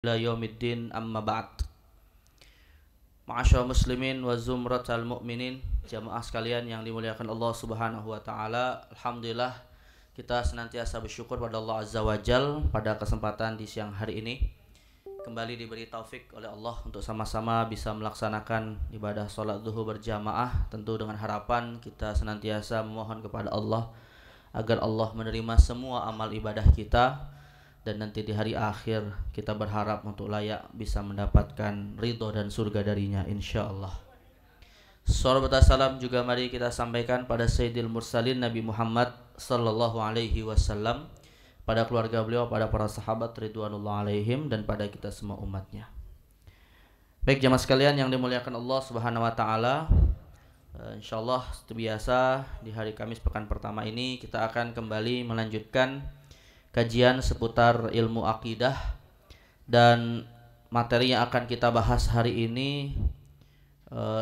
ila yaumiddin amma ba'd. Ma'asyar muslimin wa zumratal mu'minin, jamaah sekalian yang dimuliakan Allah Subhanahu wa taala. Alhamdulillah kita senantiasa bersyukur pada Allah Azza wa Jal pada kesempatan di siang hari ini kembali diberi taufik oleh Allah untuk sama-sama bisa melaksanakan ibadah salat zuhur berjamaah, tentu dengan harapan kita senantiasa memohon kepada Allah agar Allah menerima semua amal ibadah kita, dan nanti di hari akhir kita berharap untuk layak bisa mendapatkan ridho dan surga darinya insyaallah. Salawat dan salam juga mari kita sampaikan pada Sayyidil Mursalin Nabi Muhammad sallallahu alaihi wasallam, pada keluarga beliau, pada para sahabat ridwanullah alaihim, dan pada kita semua umatnya. Baik jamaah sekalian yang dimuliakan Allah Subhanahu wa taala, insyaallah seperti biasa di hari Kamis pekan pertama ini kita akan kembali melanjutkan kajian seputar ilmu akidah, dan materi yang akan kita bahas hari ini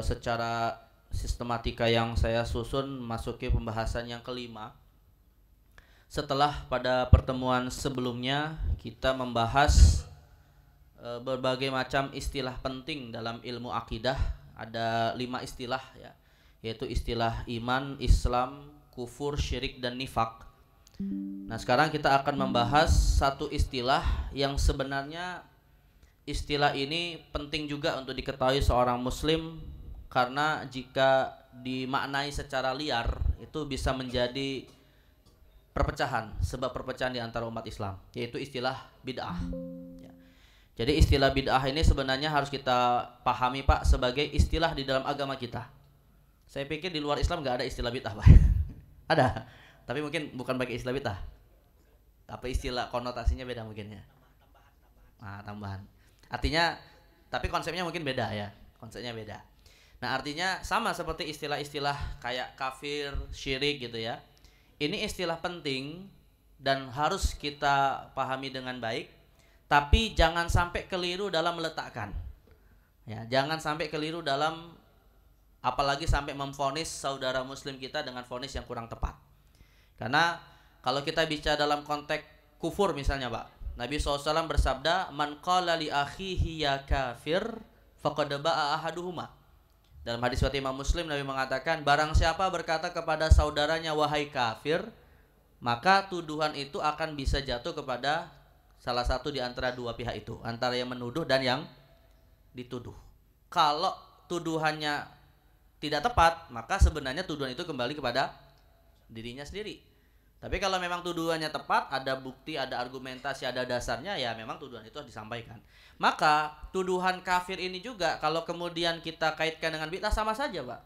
secara sistematika yang saya susun masuki pembahasan yang kelima, setelah pada pertemuan sebelumnya kita membahas berbagai macam istilah penting dalam ilmu akidah. Ada 5 istilah ya, yaitu istilah iman, Islam, kufur, syirik, dan nifak. Nah sekarang kita akan membahas satu istilah yang sebenarnya istilah ini penting juga untuk diketahui seorang muslim, karena jika dimaknai secara liar itu bisa menjadi perpecahan, sebab perpecahan di antara umat Islam, yaitu istilah bid'ah ya. Jadi istilah bid'ah ini sebenarnya harus kita pahami Pak sebagai istilah di dalam agama kita. Saya pikir di luar Islam gak ada istilah bid'ah Pak. Ada, tapi mungkin bukan pakai istilah bid'ah, tapi istilah konotasinya beda mungkin ya. Tambahan. Artinya, tapi konsepnya mungkin beda ya. Konsepnya beda. Nah artinya sama seperti istilah-istilah kayak kafir, syirik gitu ya. Ini istilah penting dan harus kita pahami dengan baik, tapi jangan sampai keliru dalam meletakkan. Ya, jangan sampai keliru dalam, apalagi sampai memvonis saudara muslim kita dengan vonis yang kurang tepat. Karena kalau kita bicara dalam konteks kufur misalnya Pak, Nabi SAW bersabda, man qala li akhihi ya kafir faqad ba'a ahaduhuma. Dalam hadis riwayat Imam Muslim, Nabi mengatakan, barang siapa berkata kepada saudaranya wahai kafir, maka tuduhan itu akan bisa jatuh kepada salah satu di antara dua pihak itu, antara yang menuduh dan yang dituduh. Kalau tuduhannya tidak tepat, maka sebenarnya tuduhan itu kembali kepada dirinya sendiri. Tapi kalau memang tuduhannya tepat, ada bukti, ada argumentasi, ada dasarnya, ya memang tuduhan itu harus disampaikan. Maka tuduhan kafir ini juga kalau kemudian kita kaitkan dengan bid'ah sama saja Pak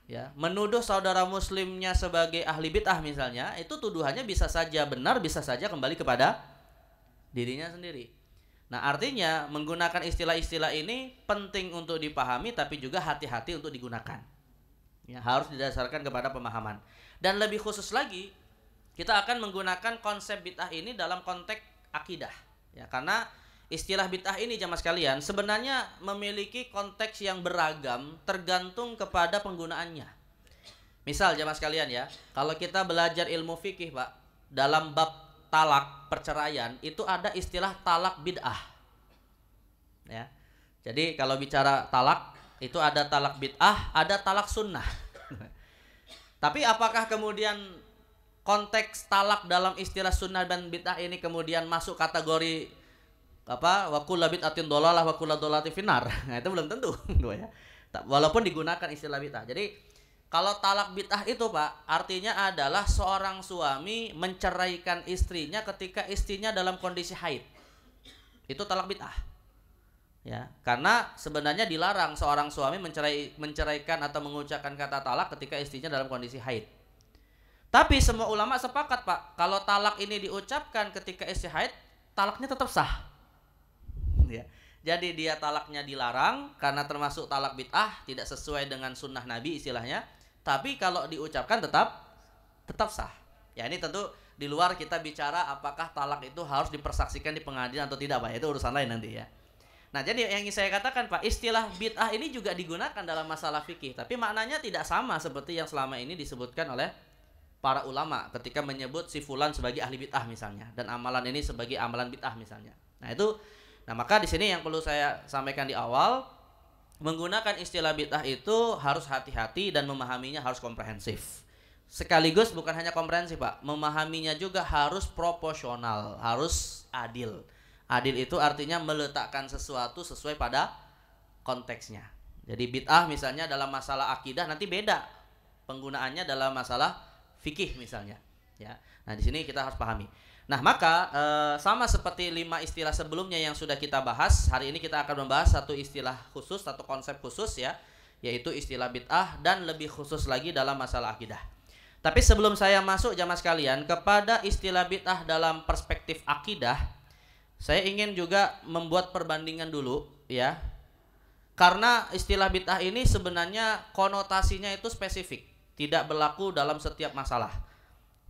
ya. Menuduh saudara muslimnya sebagai ahli bid'ah misalnya, itu tuduhannya bisa saja benar, bisa saja kembali kepada dirinya sendiri. Nah artinya menggunakan istilah-istilah ini penting untuk dipahami, tapi juga hati-hati untuk digunakan ya, harus didasarkan kepada pemahaman. Dan lebih khusus lagi, kita akan menggunakan konsep bid'ah ini dalam konteks akidah ya, karena istilah bid'ah ini jamaah sekalian sebenarnya memiliki konteks yang beragam tergantung kepada penggunaannya. Misal jamaah sekalian ya, kalau kita belajar ilmu fikih Pak, dalam bab talak, perceraian, itu ada istilah talak bid'ah ya. Jadi kalau bicara talak itu ada talak bid'ah, ada talak sunnah. Tapi apakah kemudian konteks talak dalam istilah sunnah dan bid'ah ini kemudian masuk kategori wa kullu bid'atin dhalalah wa kullu dhalalatin finnar? Nah itu belum tentu ya. Walaupun digunakan istilah bid'ah. Jadi kalau talak bid'ah itu Pak, artinya adalah seorang suami menceraikan istrinya ketika istrinya dalam kondisi haid. Itu talak bid'ah ya, karena sebenarnya dilarang seorang suami menceraikan atau mengucapkan kata talak ketika istrinya dalam kondisi haid. Tapi semua ulama sepakat Pak, kalau talak ini diucapkan ketika istri haid, talaknya tetap sah ya. Jadi dia talaknya dilarang karena termasuk talak bid'ah, tidak sesuai dengan sunnah Nabi istilahnya. Tapi kalau diucapkan tetap sah ya. Ini tentu di luar kita bicara apakah talak itu harus dipersaksikan di pengadilan atau tidak Pak, itu urusan lain nanti ya. Nah jadi yang ingin saya katakan Pak, istilah bid'ah ini juga digunakan dalam masalah fikih, tapi maknanya tidak sama seperti yang selama ini disebutkan oleh para ulama ketika menyebut si fulan sebagai ahli bid'ah misalnya, dan amalan ini sebagai amalan bid'ah misalnya. Nah itu Nah, maka di sini yang perlu saya sampaikan di awal, menggunakan istilah bid'ah itu harus hati-hati dan memahaminya harus komprehensif. Sekaligus bukan hanya komprehensif, Pak, memahaminya juga harus proporsional, harus adil. Adil itu artinya meletakkan sesuatu sesuai pada konteksnya. Jadi bid'ah misalnya dalam masalah akidah nanti beda penggunaannya dalam masalah fikih misalnya, ya. Nah, di sini kita harus pahami. Nah, maka sama seperti 5 istilah sebelumnya yang sudah kita bahas, hari ini kita akan membahas satu istilah khusus, satu konsep khusus ya, yaitu istilah bid'ah dan lebih khusus lagi dalam masalah akidah. Tapi sebelum saya masuk jamaah sekalian kepada istilah bid'ah dalam perspektif akidah, saya ingin juga membuat perbandingan dulu ya. Karena istilah bid'ah ini sebenarnya konotasinya itu spesifik, tidak berlaku dalam setiap masalah.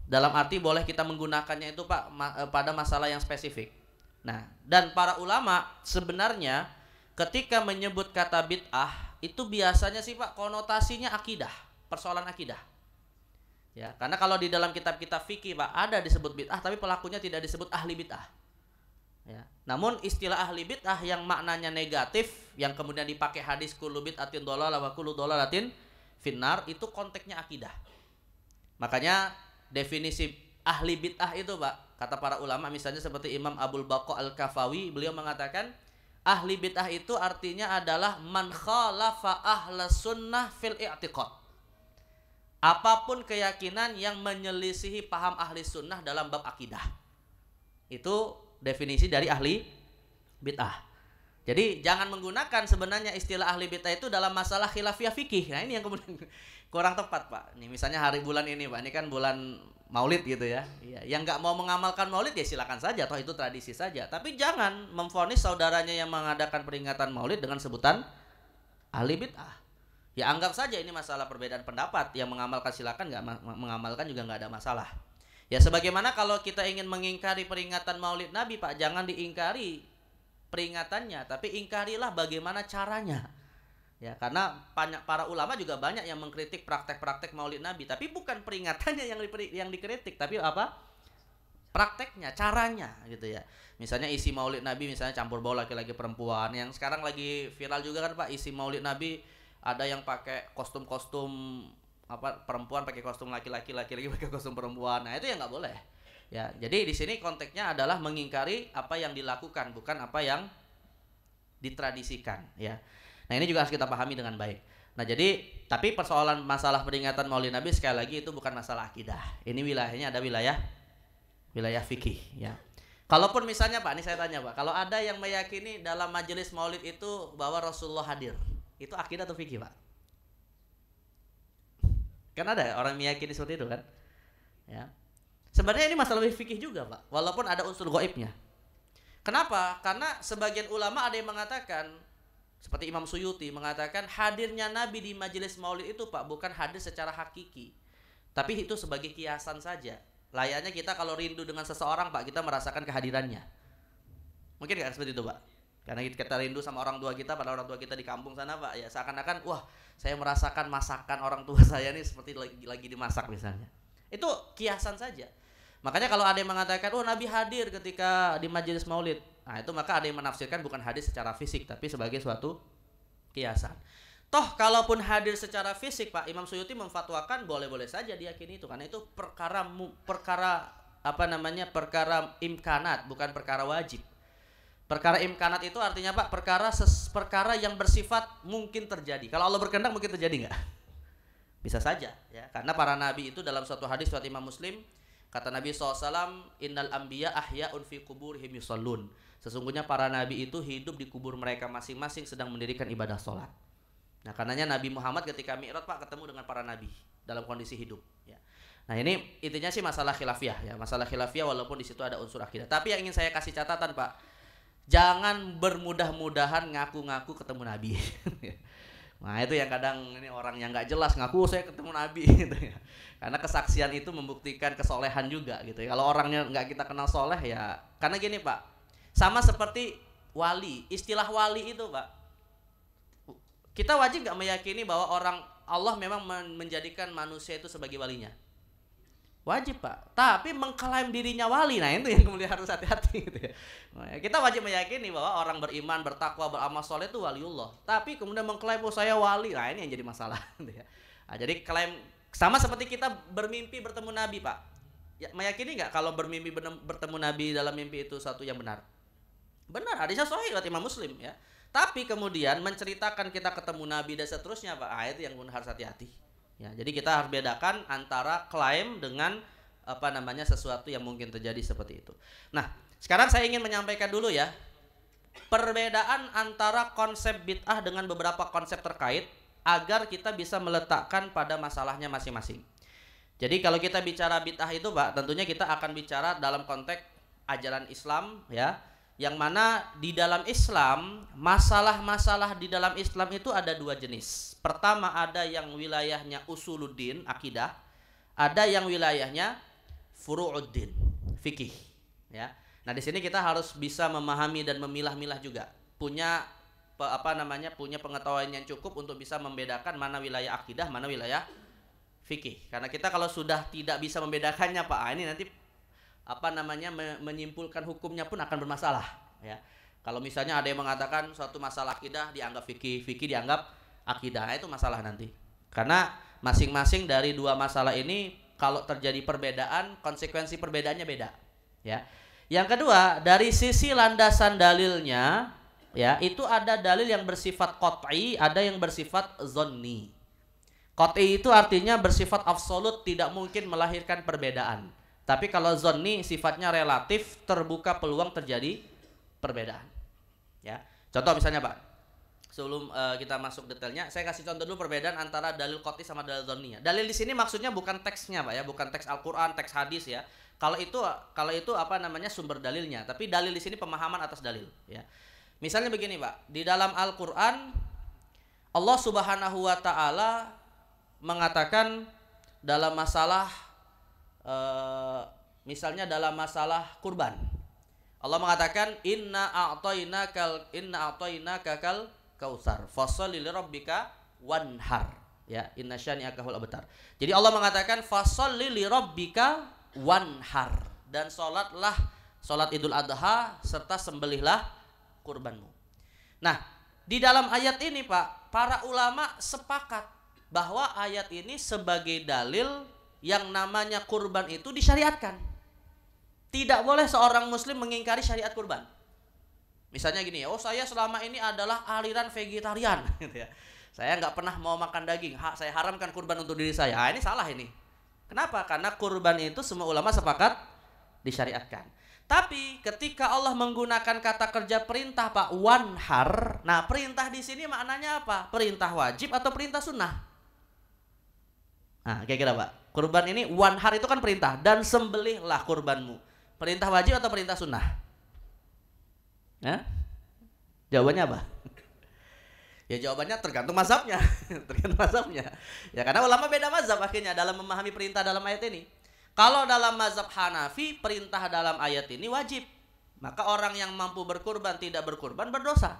Dalam arti boleh kita menggunakannya itu Pak pada masalah yang spesifik. Nah, dan para ulama sebenarnya ketika menyebut kata bid'ah itu biasanya sih Pak konotasinya akidah, persoalan akidah. Ya, karena kalau di dalam kitab-kitab fikih Pak ada disebut bid'ah tapi pelakunya tidak disebut ahli bid'ah. Ya. Namun istilah ahli bid'ah yang maknanya negatif yang kemudian dipakai hadis kullu bid'atin dhalalah wa kullu dhalalatin finnar itu konteksnya akidah. Makanya definisi ahli bid'ah itu Pak, kata para ulama misalnya seperti Imam Abul Baqa Al-Kafawi, beliau mengatakan ahli bid'ah itu artinya adalah man khalafa ahla sunnah fil i'tiqad. Apapun keyakinan yang menyelisihi paham ahli sunnah dalam bab akidah. Itu definisi dari ahli bid'ah. Jadi jangan menggunakan sebenarnya istilah ahli bid'ah itu dalam masalah khilafiyah fikih. Nah, ini yang kemudian kurang tepat Pak. Nih misalnya hari bulan ini Pak, ini kan bulan Maulid gitu ya. Yang nggak mau mengamalkan Maulid ya silakan saja, toh itu tradisi saja. Tapi jangan memvonis saudaranya yang mengadakan peringatan Maulid dengan sebutan ahli bid'ah. Ya anggap saja ini masalah perbedaan pendapat. Yang mengamalkan silakan, nggak mengamalkan juga nggak ada masalah. Ya sebagaimana kalau kita ingin mengingkari peringatan Maulid Nabi Pak, jangan diingkari peringatannya, tapi ingkarilah bagaimana caranya. Ya, karena banyak para ulama juga banyak yang mengkritik praktek-praktek Maulid Nabi, tapi bukan peringatannya yang dikritik, tapi apa? Prakteknya, caranya gitu ya. Misalnya isi Maulid Nabi misalnya campur baur laki-laki perempuan, yang sekarang lagi viral juga kan Pak, isi Maulid Nabi ada yang pakai kostum-kostum perempuan pakai kostum laki-laki pakai kostum perempuan. Nah, itu yang nggak boleh. Ya, jadi di sini konteksnya adalah mengingkari apa yang dilakukan, bukan apa yang ditradisikan, ya. Nah, ini juga harus kita pahami dengan baik. Nah, jadi tapi persoalan masalah peringatan Maulid Nabi sekali lagi itu bukan masalah akidah. Ini wilayahnya ada wilayah fikih, ya. Kalaupun misalnya Pak, ini saya tanya Pak, kalau ada yang meyakini dalam majelis Maulid itu bahwa Rasulullah hadir, itu akidah atau fikih Pak? Kan ada orang meyakini seperti itu kan, ya. Sebenarnya ini masalah fikih juga Pak, walaupun ada unsur gaibnya. Kenapa? Karena sebagian ulama ada yang mengatakan, seperti Imam Suyuti mengatakan hadirnya Nabi di majelis Maulid itu Pak bukan hadir secara hakiki, tapi itu sebagai kiasan saja. Layaknya kita kalau rindu dengan seseorang Pak, kita merasakan kehadirannya. Mungkin nggak seperti itu Pak? Karena kita rindu sama orang tua kita, pada orang tua kita di kampung sana Pak, ya seakan-akan wah saya merasakan masakan orang tua saya ini seperti lagi dimasak misalnya. Itu kiasan saja. Makanya kalau ada yang mengatakan oh Nabi hadir ketika di majelis Maulid, nah itu maka ada yang menafsirkan bukan hadir secara fisik tapi sebagai suatu kiasan. Toh kalaupun hadir secara fisik Pak, Imam Suyuti memfatwakan boleh-boleh saja diyakini itu, karena itu perkara imkanat, bukan perkara wajib. Perkara imkanat itu artinya Pak perkara yang bersifat mungkin terjadi. Kalau Allah berkehendak mungkin terjadi nggak? Bisa saja ya, karena para nabi itu dalam suatu hadis riwayat Imam Muslim, kata Nabi SAW, innal anbiya ahya'un fi kuburihim yusallun. Sesungguhnya para nabi itu hidup di kubur mereka masing-masing sedang mendirikan ibadah sholat. Nah karenanya Nabi Muhammad ketika Mi'raj Pak ketemu dengan para nabi dalam kondisi hidup ya. Nah ini intinya sih masalah khilafiyah ya, masalah khilafiyah walaupun di situ ada unsur akidah. Tapi yang ingin saya kasih catatan Pak, jangan bermudah-mudahan ngaku-ngaku ketemu nabi. Nah itu yang kadang ini orang yang nggak jelas ngaku saya ketemu nabi gitu ya. Karena kesaksian itu membuktikan kesolehan juga gitu ya. Kalau orangnya nggak kita kenal soleh ya, karena gini Pak, sama seperti wali, istilah wali itu Pak, kita wajib nggak meyakini bahwa Allah memang menjadikan manusia itu sebagai walinya? Wajib Pak, tapi mengklaim dirinya wali, nah itu yang kemudian harus hati-hati gitu ya. Kita wajib meyakini bahwa orang beriman, bertakwa, beramal soleh itu waliullah. Tapi kemudian mengklaim oh saya wali, nah ini yang jadi masalah gitu ya. Nah, jadi klaim sama seperti kita bermimpi bertemu Nabi Pak. Ya, meyakini nggak kalau bermimpi bertemu Nabi dalam mimpi itu satu yang benar? Benar, hadisnya sahih riwayat Imam Muslim ya. Tapi kemudian menceritakan kita ketemu Nabi dan seterusnya Pak, itu yang harus hati-hati. Ya, jadi kita harus bedakan antara klaim dengan sesuatu yang mungkin terjadi seperti itu. Nah, sekarang saya ingin menyampaikan dulu ya perbedaan antara konsep bid'ah dengan beberapa konsep terkait agar kita bisa meletakkan pada masalahnya masing-masing. Jadi kalau kita bicara bid'ah itu Pak, tentunya kita akan bicara dalam konteks ajaran Islam ya. Yang mana di dalam Islam, masalah-masalah di dalam Islam itu ada dua jenis. Pertama ada yang wilayahnya usuluddin, akidah. Ada yang wilayahnya furu'uddin, fikih. Ya. Nah di sini kita harus bisa memahami dan memilah-milah juga. Punya pengetahuan yang cukup untuk bisa membedakan mana wilayah akidah, mana wilayah fikih. Karena kita kalau sudah tidak bisa membedakannya Pak, ini nanti menyimpulkan hukumnya pun akan bermasalah ya. Kalau misalnya ada yang mengatakan suatu masalah akidah dianggap fikih, fikih dianggap akidah, itu masalah nanti. Karena masing-masing dari dua masalah ini kalau terjadi perbedaan, konsekuensi perbedaannya beda ya. Yang kedua, dari sisi landasan dalilnya ya, itu ada dalil yang bersifat qat'i, ada yang bersifat zonni. Qat'i itu artinya bersifat absolut, tidak mungkin melahirkan perbedaan. Tapi kalau zonni sifatnya relatif, terbuka peluang terjadi perbedaan. Ya, contoh misalnya Pak, sebelum kita masuk detailnya, saya kasih contoh dulu perbedaan antara dalil qat'i sama dalil zonninya. Dalil di sini maksudnya bukan teksnya Pak ya, bukan teks Al-Quran, teks hadis ya. Kalau itu sumber dalilnya, tapi dalil di sini pemahaman atas dalil. Ya, misalnya begini Pak, di dalam Al-Quran Allah Subhanahu Wa Taala mengatakan dalam masalah misalnya dalam masalah kurban, Allah mengatakan inna a'tainaka kal kautsar fasholli lirabbika wanhar ya, inna syani'aka hul abtar. Jadi Allah mengatakan fasholli lirabbika wanhar, dan salat Idul Adha serta sembelihlah kurbanmu. Nah, di dalam ayat ini Pak, para ulama sepakat bahwa ayat ini sebagai dalil yang namanya kurban itu disyariatkan. Tidak boleh seorang muslim mengingkari syariat kurban. Misalnya gini ya, saya selama ini adalah aliran vegetarian gitu ya. Saya nggak pernah mau makan daging, saya haramkan kurban untuk diri saya. Ini salah ini. Kenapa? Karena kurban itu semua ulama sepakat disyariatkan. Tapi ketika Allah menggunakan kata kerja perintah Pak, wanhar. Nah, perintah di sini maknanya apa? Perintah wajib atau perintah sunnah? Nah, kira-kira Pak, kurban ini wanhar itu kan perintah, dan sembelihlah kurbanmu. Perintah wajib atau perintah sunnah? Jawabannya apa? Ya jawabannya tergantung mazhabnya. Tergantung mazhabnya. Ya karena ulama beda mazhab akhirnya dalam memahami perintah dalam ayat ini. Kalau dalam mazhab Hanafi, perintah dalam ayat ini wajib. Maka orang yang mampu berkurban tidak berkurban berdosa.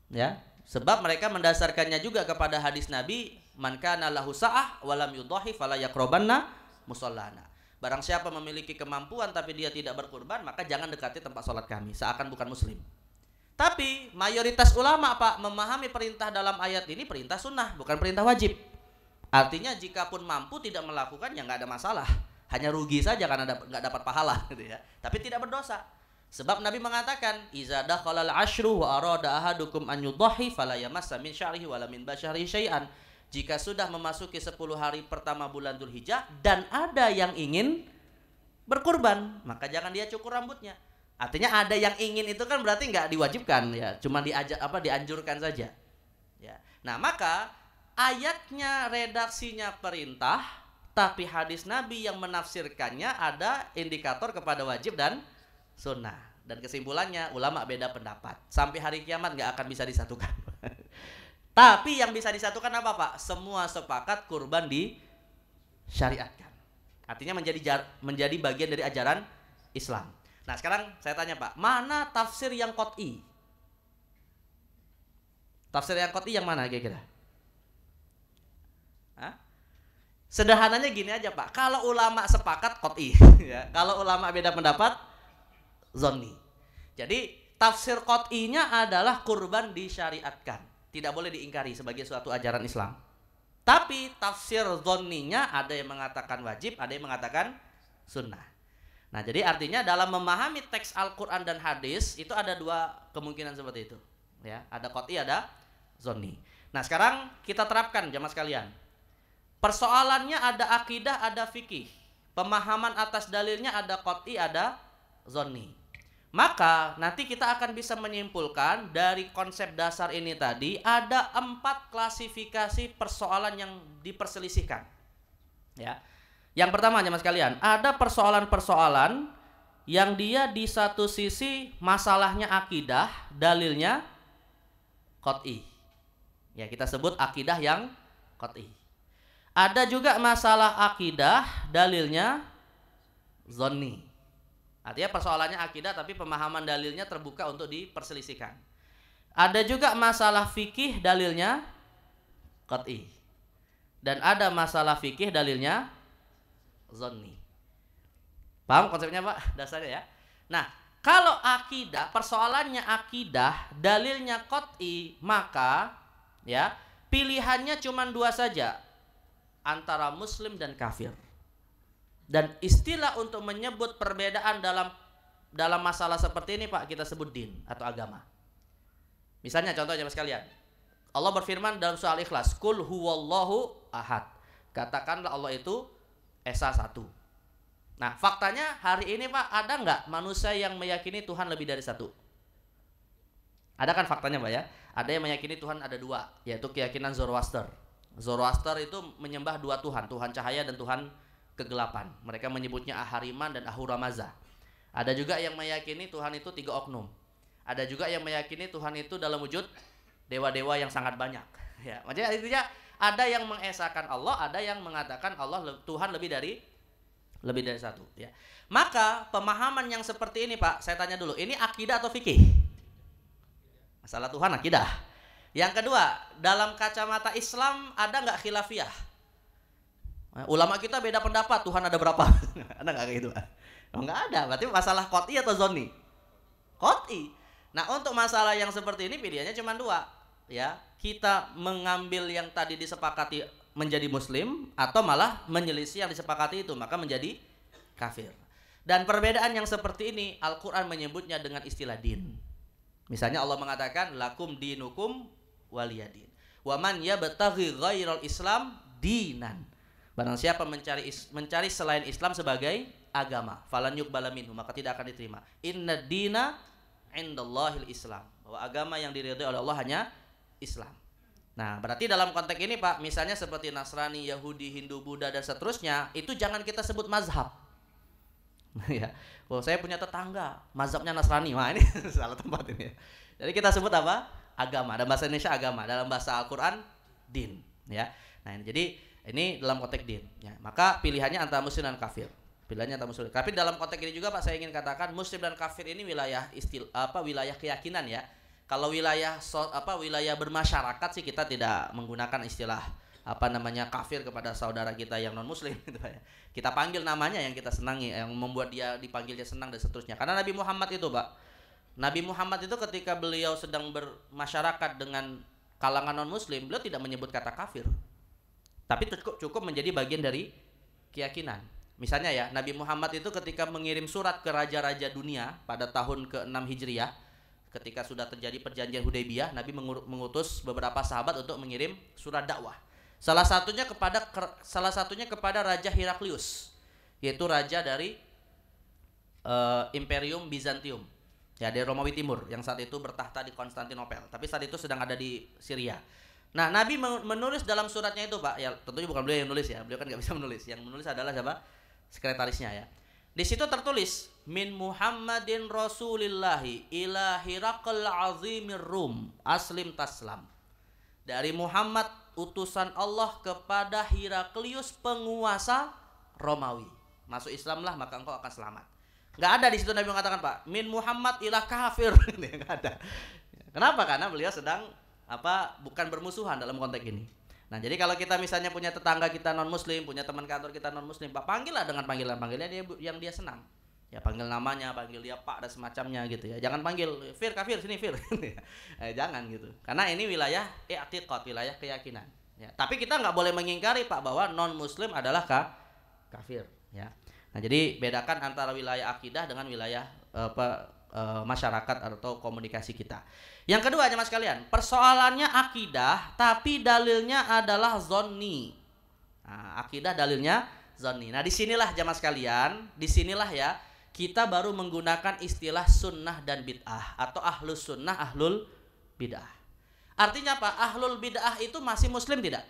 Ya, sebab mereka mendasarkannya juga kepada hadis Nabi, man kana lahu sa'ah wa lam yudhahi fala yaqrabanna musallana. Barang siapa memiliki kemampuan tapi dia tidak berkurban, maka jangan dekati tempat sholat kami, seakan bukan muslim. Tapi mayoritas ulama Pak memahami perintah dalam ayat ini perintah sunnah, bukan perintah wajib. Artinya jikapun mampu tidak melakukan ya nggak ada masalah, hanya rugi saja karena nggak dapat pahala gitu ya. Tapi tidak berdosa. Sebab Nabi mengatakan, iza dakhalal ashru wa arada ahadukum an yudhahi fala yamassa min sya'rihi wala min basyarihi syai'an. Jika sudah memasuki 10 hari pertama bulan Dzulhijjah dan ada yang ingin berkurban, maka jangan dia cukur rambutnya. Artinya ada yang ingin itu kan berarti nggak diwajibkan ya, cuma dianjurkan saja. Ya. Nah, maka ayatnya redaksinya perintah, tapi hadis Nabi yang menafsirkannya ada indikator kepada wajib dan sunnah. Dan kesimpulannya ulama beda pendapat. Sampai hari kiamat nggak akan bisa disatukan. Tapi yang bisa disatukan apa Pak? Semua sepakat kurban disyariatkan. Artinya menjadi bagian dari ajaran Islam. Nah sekarang saya tanya Pak, mana tafsir yang qat'i? Tafsir yang qat'i yang mana kira-kira? Sederhananya gini aja Pak, kalau ulama sepakat qot'i, ya. Kalau ulama beda pendapat, zonni. Jadi tafsir qot'inya adalah kurban disyariatkan, tidak boleh diingkari sebagai suatu ajaran Islam. Tapi tafsir zonninya ada yang mengatakan wajib, ada yang mengatakan sunnah. Nah jadi artinya dalam memahami teks Al-Quran dan hadis itu ada dua kemungkinan seperti itu, ya. Ada qot'i, ada zonni. Nah sekarang kita terapkan jamaah sekalian. Persoalannya ada akidah, ada fikih. Pemahaman atas dalilnya ada qot'i, ada zonni. Maka nanti kita akan bisa menyimpulkan dari konsep dasar ini tadi ada 4 klasifikasi persoalan yang diperselisihkan. Ya. Yang pertama jemaah sekalian, ada persoalan-persoalan yang dia di satu sisi masalahnya akidah, dalilnya qot'i. Ya, kita sebut akidah yang qot'i. Ada juga masalah akidah, dalilnya zonni. Artinya persoalannya akidah tapi pemahaman dalilnya terbuka untuk diperselisihkan. Ada juga masalah fikih, dalilnya qot'i. Dan ada masalah fikih, dalilnya zonni. Paham konsepnya Pak? Dasarnya ya. Nah, kalau akidah, persoalannya akidah, dalilnya qot'i, maka ya pilihannya cuma 2 saja, antara muslim dan kafir. Dan istilah untuk menyebut perbedaan dalam masalah seperti ini Pak, kita sebut din atau agama. Misalnya contohnya Mas sekalian, Allah berfirman dalam surah Al-Ikhlas, Qul huwallahu ahad. Katakanlah Allah itu Esa 1. Nah faktanya hari ini Pak, ada nggak manusia yang meyakini Tuhan lebih dari 1? Ada kan faktanya Pak ya? Ada yang meyakini Tuhan ada 2, yaitu keyakinan Zoroaster. Zoroaster itu menyembah 2 Tuhan, Tuhan cahaya dan Tuhan kegelapan. Mereka menyebutnya Ahariman dan Ahura Mazda. Ada juga yang meyakini Tuhan itu 3 oknum. Ada juga yang meyakini Tuhan itu dalam wujud dewa-dewa yang sangat banyak. Ya, maksudnya intinya ada yang mengesahkan Allah, ada yang mengatakan Allah Tuhan lebih dari 1. Ya. Maka pemahaman yang seperti ini Pak, saya tanya dulu, ini akidah atau fikih? Masalah Tuhan akidah. Yang kedua, dalam kacamata Islam ada nggak khilafiyah? Ulama kita beda pendapat, Tuhan ada berapa? Ada nggak kayak gitu? Oh, nggak ada, berarti masalah qot'i atau zonni? Qot'i. Nah untuk masalah yang seperti ini pilihannya cuma 2, ya. Kita mengambil yang tadi disepakati menjadi muslim, atau malah menyelisih yang disepakati itu, maka menjadi kafir. Dan perbedaan yang seperti ini Al-Quran menyebutnya dengan istilah din. Misalnya Allah mengatakan lakum dinukum waliyadin. Wa man yabtaghi ghairal Islam dinan. Barang siapa mencari selain Islam sebagai agama, falan yuqbala minhu, maka tidak akan diterima. Inna dina indallahil Islam. Bahwa agama yang diridhai oleh Allah hanya Islam. Nah, berarti dalam konteks ini Pak, misalnya seperti Nasrani, Yahudi, Hindu, Buddha dan seterusnya, itu jangan kita sebut mazhab. Ya. Oh, saya punya tetangga mazhabnya Nasrani. Wah, ini salah tempat ini. Jadi kita sebut apa? Agama. Dalam bahasa Indonesia agama, dalam bahasa Al-Qur'an din, ya. Nah, jadi ini dalam konteks din, ya. Maka pilihannya antara muslim dan kafir. Pilihannya antara muslim. Tapi dalam konteks ini juga Pak, saya ingin katakan muslim dan kafir ini wilayah wilayah keyakinan ya. Kalau wilayah wilayah bermasyarakat sih kita tidak menggunakan istilah kafir kepada saudara kita yang non muslim gitu ya. Kita panggil namanya yang kita senangi, yang membuat dia dipanggilnya senang dan seterusnya. Karena Nabi Muhammad itu Pak, Nabi Muhammad itu ketika beliau sedang bermasyarakat dengan kalangan non muslim, beliau tidak menyebut kata kafir, tapi cukup menjadi bagian dari keyakinan. Misalnya ya, Nabi Muhammad itu ketika mengirim surat ke raja-raja dunia pada tahun ke-6 Hijriah, ketika sudah terjadi perjanjian Hudaybiyah, Nabi mengutus beberapa sahabat untuk mengirim surat dakwah. Salah satunya kepada Raja Heraklius, yaitu raja dari Imperium Bizantium, ya, dari Romawi Timur yang saat itu bertahta di Konstantinopel, tapi saat itu sedang ada di Syria. Nah, Nabi menulis dalam suratnya itu Pak, ya tentunya bukan beliau yang nulis ya, beliau kan nggak bisa menulis, yang menulis adalah siapa? Sekretarisnya ya. Di situ tertulis min Muhammadin Rasulillahi ila Hirakal Azimir Rum aslim taslam. Dari Muhammad utusan Allah kepada Heraklius penguasa Romawi. Masuk Islamlah maka engkau akan selamat. Nggak ada di situ Nabi mengatakan Pak, min Muhammad ila kafir. Nggak ada. Kenapa? Karena beliau sedang bukan bermusuhan dalam konteks ini. Nah, jadi kalau kita misalnya punya tetangga kita non muslim, punya teman kantor kita non muslim, Pak, panggillah dengan panggilan-panggilan yang dia senang. Ya panggil namanya, panggil dia Pak dan semacamnya gitu ya. Jangan panggil Fir, kafir sini Fir. Jangan gitu. Karena ini wilayah i'tiqad, wilayah keyakinan. Ya, tapi kita nggak boleh mengingkari Pak bahwa non muslim adalah kafir ya. Nah, jadi bedakan antara wilayah akidah dengan wilayah masyarakat atau komunikasi kita. Yang kedua jemaah sekalian, persoalannya akidah tapi dalilnya adalah zonni. Nah, akidah dalilnya zonni. Nah, disinilah jemaah sekalian, disinilah ya kita baru menggunakan istilah sunnah dan bid'ah atau ahlus sunnah, ahlul bid'ah. Artinya apa? Ahlul bid'ah itu masih muslim tidak?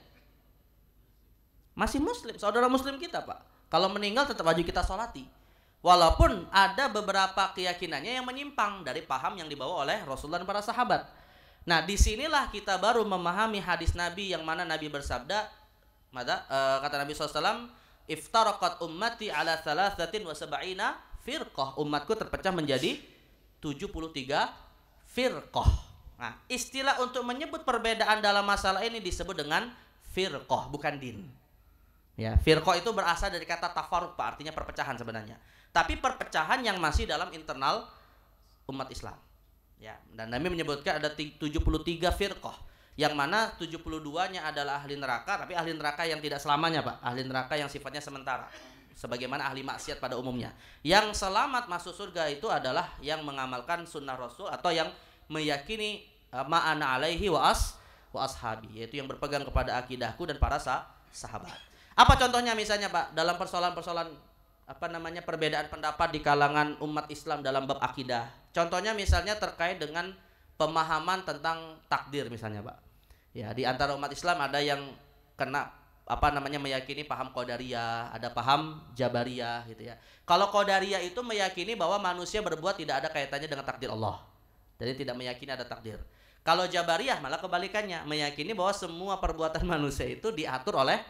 Masih muslim, saudara muslim kita Pak. Kalau meninggal tetap wajib kita sholati. Walaupun ada beberapa keyakinannya yang menyimpang dari paham yang dibawa oleh Rasulullah dan para sahabat. Nah, disinilah kita baru memahami hadis Nabi yang mana Nabi bersabda, kata Nabi SAW, iftaraqat ummati ala thalathatin wa sab'ina firqah. Umatku terpecah menjadi 73 firqah. Nah, istilah untuk menyebut perbedaan dalam masalah ini disebut dengan firqah, bukan din. Ya, firqah itu berasal dari kata tafarruq, Pak, artinya perpecahan sebenarnya. Tapi perpecahan yang masih dalam internal umat Islam. Ya, dan Nabi menyebutkan ada 73 firqah, yang mana 72-nya adalah ahli neraka, tapi ahli neraka yang tidak selamanya, Pak. Ahli neraka yang sifatnya sementara. Sebagaimana ahli maksiat pada umumnya. Yang selamat masuk surga itu adalah yang mengamalkan sunnah Rasul atau yang meyakini ma'ana alaihi wa ashabi, yaitu yang berpegang kepada akidahku dan para sahabat. Apa contohnya misalnya Pak dalam persoalan-persoalan perbedaan pendapat di kalangan umat Islam dalam bab akidah. Contohnya misalnya terkait dengan pemahaman tentang takdir misalnya Pak. Ya, di antara umat Islam ada yang meyakini paham qadariyah, ada paham jabariyah gitu ya. Kalau qadariyah itu meyakini bahwa manusia berbuat tidak ada kaitannya dengan takdir Allah. Jadi tidak meyakini ada takdir. Kalau jabariyah malah kebalikannya, meyakini bahwa semua perbuatan manusia itu diatur oleh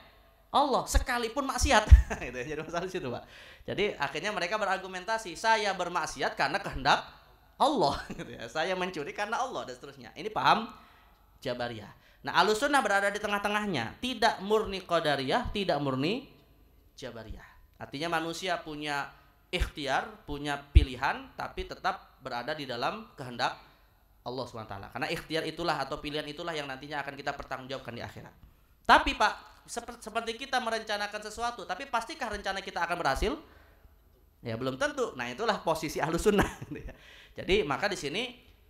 Allah sekalipun maksiat. Itu jadi masalah di situ, Pak. Jadi akhirnya mereka berargumentasi, saya bermaksiat karena kehendak Allah gitu ya. Saya mencuri karena Allah dan seterusnya. Ini paham jabariyah. Nah, Ahlussunnah berada di tengah-tengahnya, tidak murni qadariyah, tidak murni jabariyah. Artinya manusia punya ikhtiar, punya pilihan, tapi tetap berada di dalam kehendak Allah SWT. Karena ikhtiar itulah atau pilihan itulah yang nantinya akan kita pertanggungjawabkan di akhirat. Tapi Pak, seperti kita merencanakan sesuatu, tapi pastikah rencana kita akan berhasil? Ya belum tentu. Nah, itulah posisi Ahlussunnah. Jadi maka di sini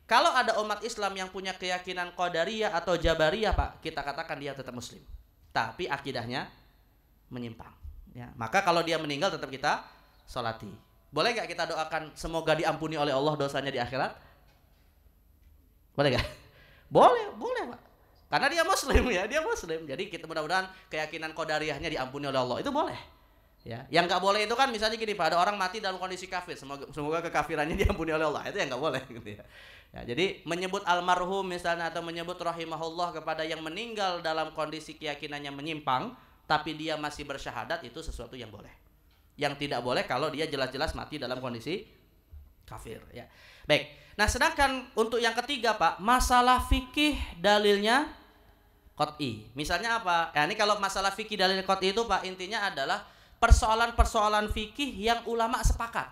kalau ada umat Islam yang punya keyakinan qadariyah atau jabariyah, Pak, kita katakan dia tetap muslim. Tapi akidahnya menyimpang. Ya, maka kalau dia meninggal tetap kita sholati. Boleh nggak kita doakan semoga diampuni oleh Allah dosanya di akhirat? Boleh nggak? Boleh Pak. Karena dia muslim ya, dia muslim. Jadi kita mudah-mudahan keyakinan qadariyahnya diampuni oleh Allah. Itu boleh. Ya, yang nggak boleh itu kan misalnya gini Pak, ada orang mati dalam kondisi kafir, semoga kekafirannya diampuni oleh Allah. Itu yang nggak boleh gitu ya. Ya, jadi menyebut almarhum misalnya atau menyebut rahimahullah kepada yang meninggal dalam kondisi keyakinannya menyimpang, tapi dia masih bersyahadat, itu sesuatu yang boleh. Yang tidak boleh kalau dia jelas-jelas mati dalam kondisi kafir. Ya. Baik. Nah, sedangkan untuk yang ketiga Pak, masalah fikih dalilnya qat'i. Misalnya apa? Ya, ini kalau masalah fikih dalil qat'i itu Pak, intinya adalah persoalan-persoalan fikih yang ulama sepakat.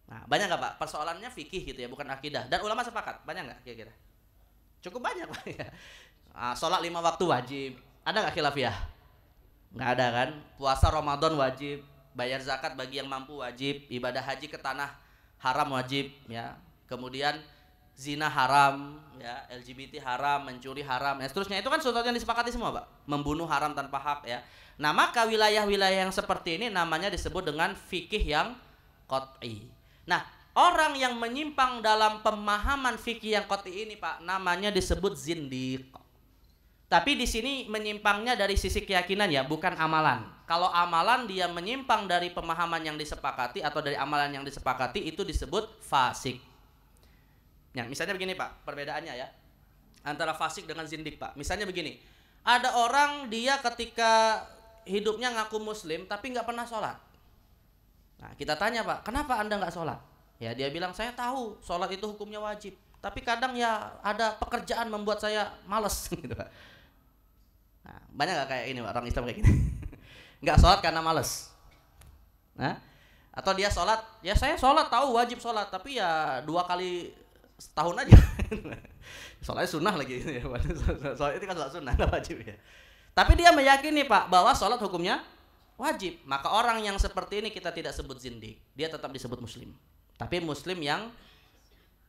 Nah, banyak nggak Pak? Persoalannya fikih gitu ya, bukan akidah. Dan ulama sepakat, banyak nggak kira-kira? Cukup banyak Pak ya. Sholat 5 waktu wajib. Ada nggak khilafiyah? Nggak ada kan? Puasa Ramadan wajib, bayar zakat bagi yang mampu wajib, ibadah haji ke tanah haram wajib ya. Kemudian zina haram ya, LGBT haram, mencuri haram, ya seterusnya. Itu kan sesuatu yang disepakati semua Pak. Membunuh haram tanpa hak ya. Nah, maka wilayah-wilayah yang seperti ini namanya disebut dengan fikih yang qat'i. Nah, orang yang menyimpang dalam pemahaman fikih yang qat'i ini Pak, namanya disebut zindiq. Tapi di sini menyimpangnya dari sisi keyakinan ya, bukan amalan. Kalau amalan dia menyimpang dari pemahaman yang disepakati atau dari amalan yang disepakati, itu disebut fasik. Ya, misalnya begini Pak, perbedaannya ya antara fasik dengan zindiq Pak. Misalnya begini, ada orang dia ketika hidupnya ngaku muslim tapi nggak pernah sholat. Nah, kita tanya Pak, kenapa Anda nggak sholat? Ya, dia bilang saya tahu sholat itu hukumnya wajib, tapi kadang ya ada pekerjaan membuat saya males gitu Pak. Nah, banyak nggak kayak ini orang Islam kayak gini? Nggak sholat karena males. Nah, atau dia sholat, ya saya sholat tahu wajib sholat, tapi ya 2 kali setahun aja. Sholatnya sunnah lagi gitu ya. Sholat itu kan sholat sunnah, nggak wajib ya. Tapi dia meyakini Pak bahwa sholat hukumnya wajib. Maka orang yang seperti ini kita tidak sebut zindik, dia tetap disebut muslim. Tapi muslim yang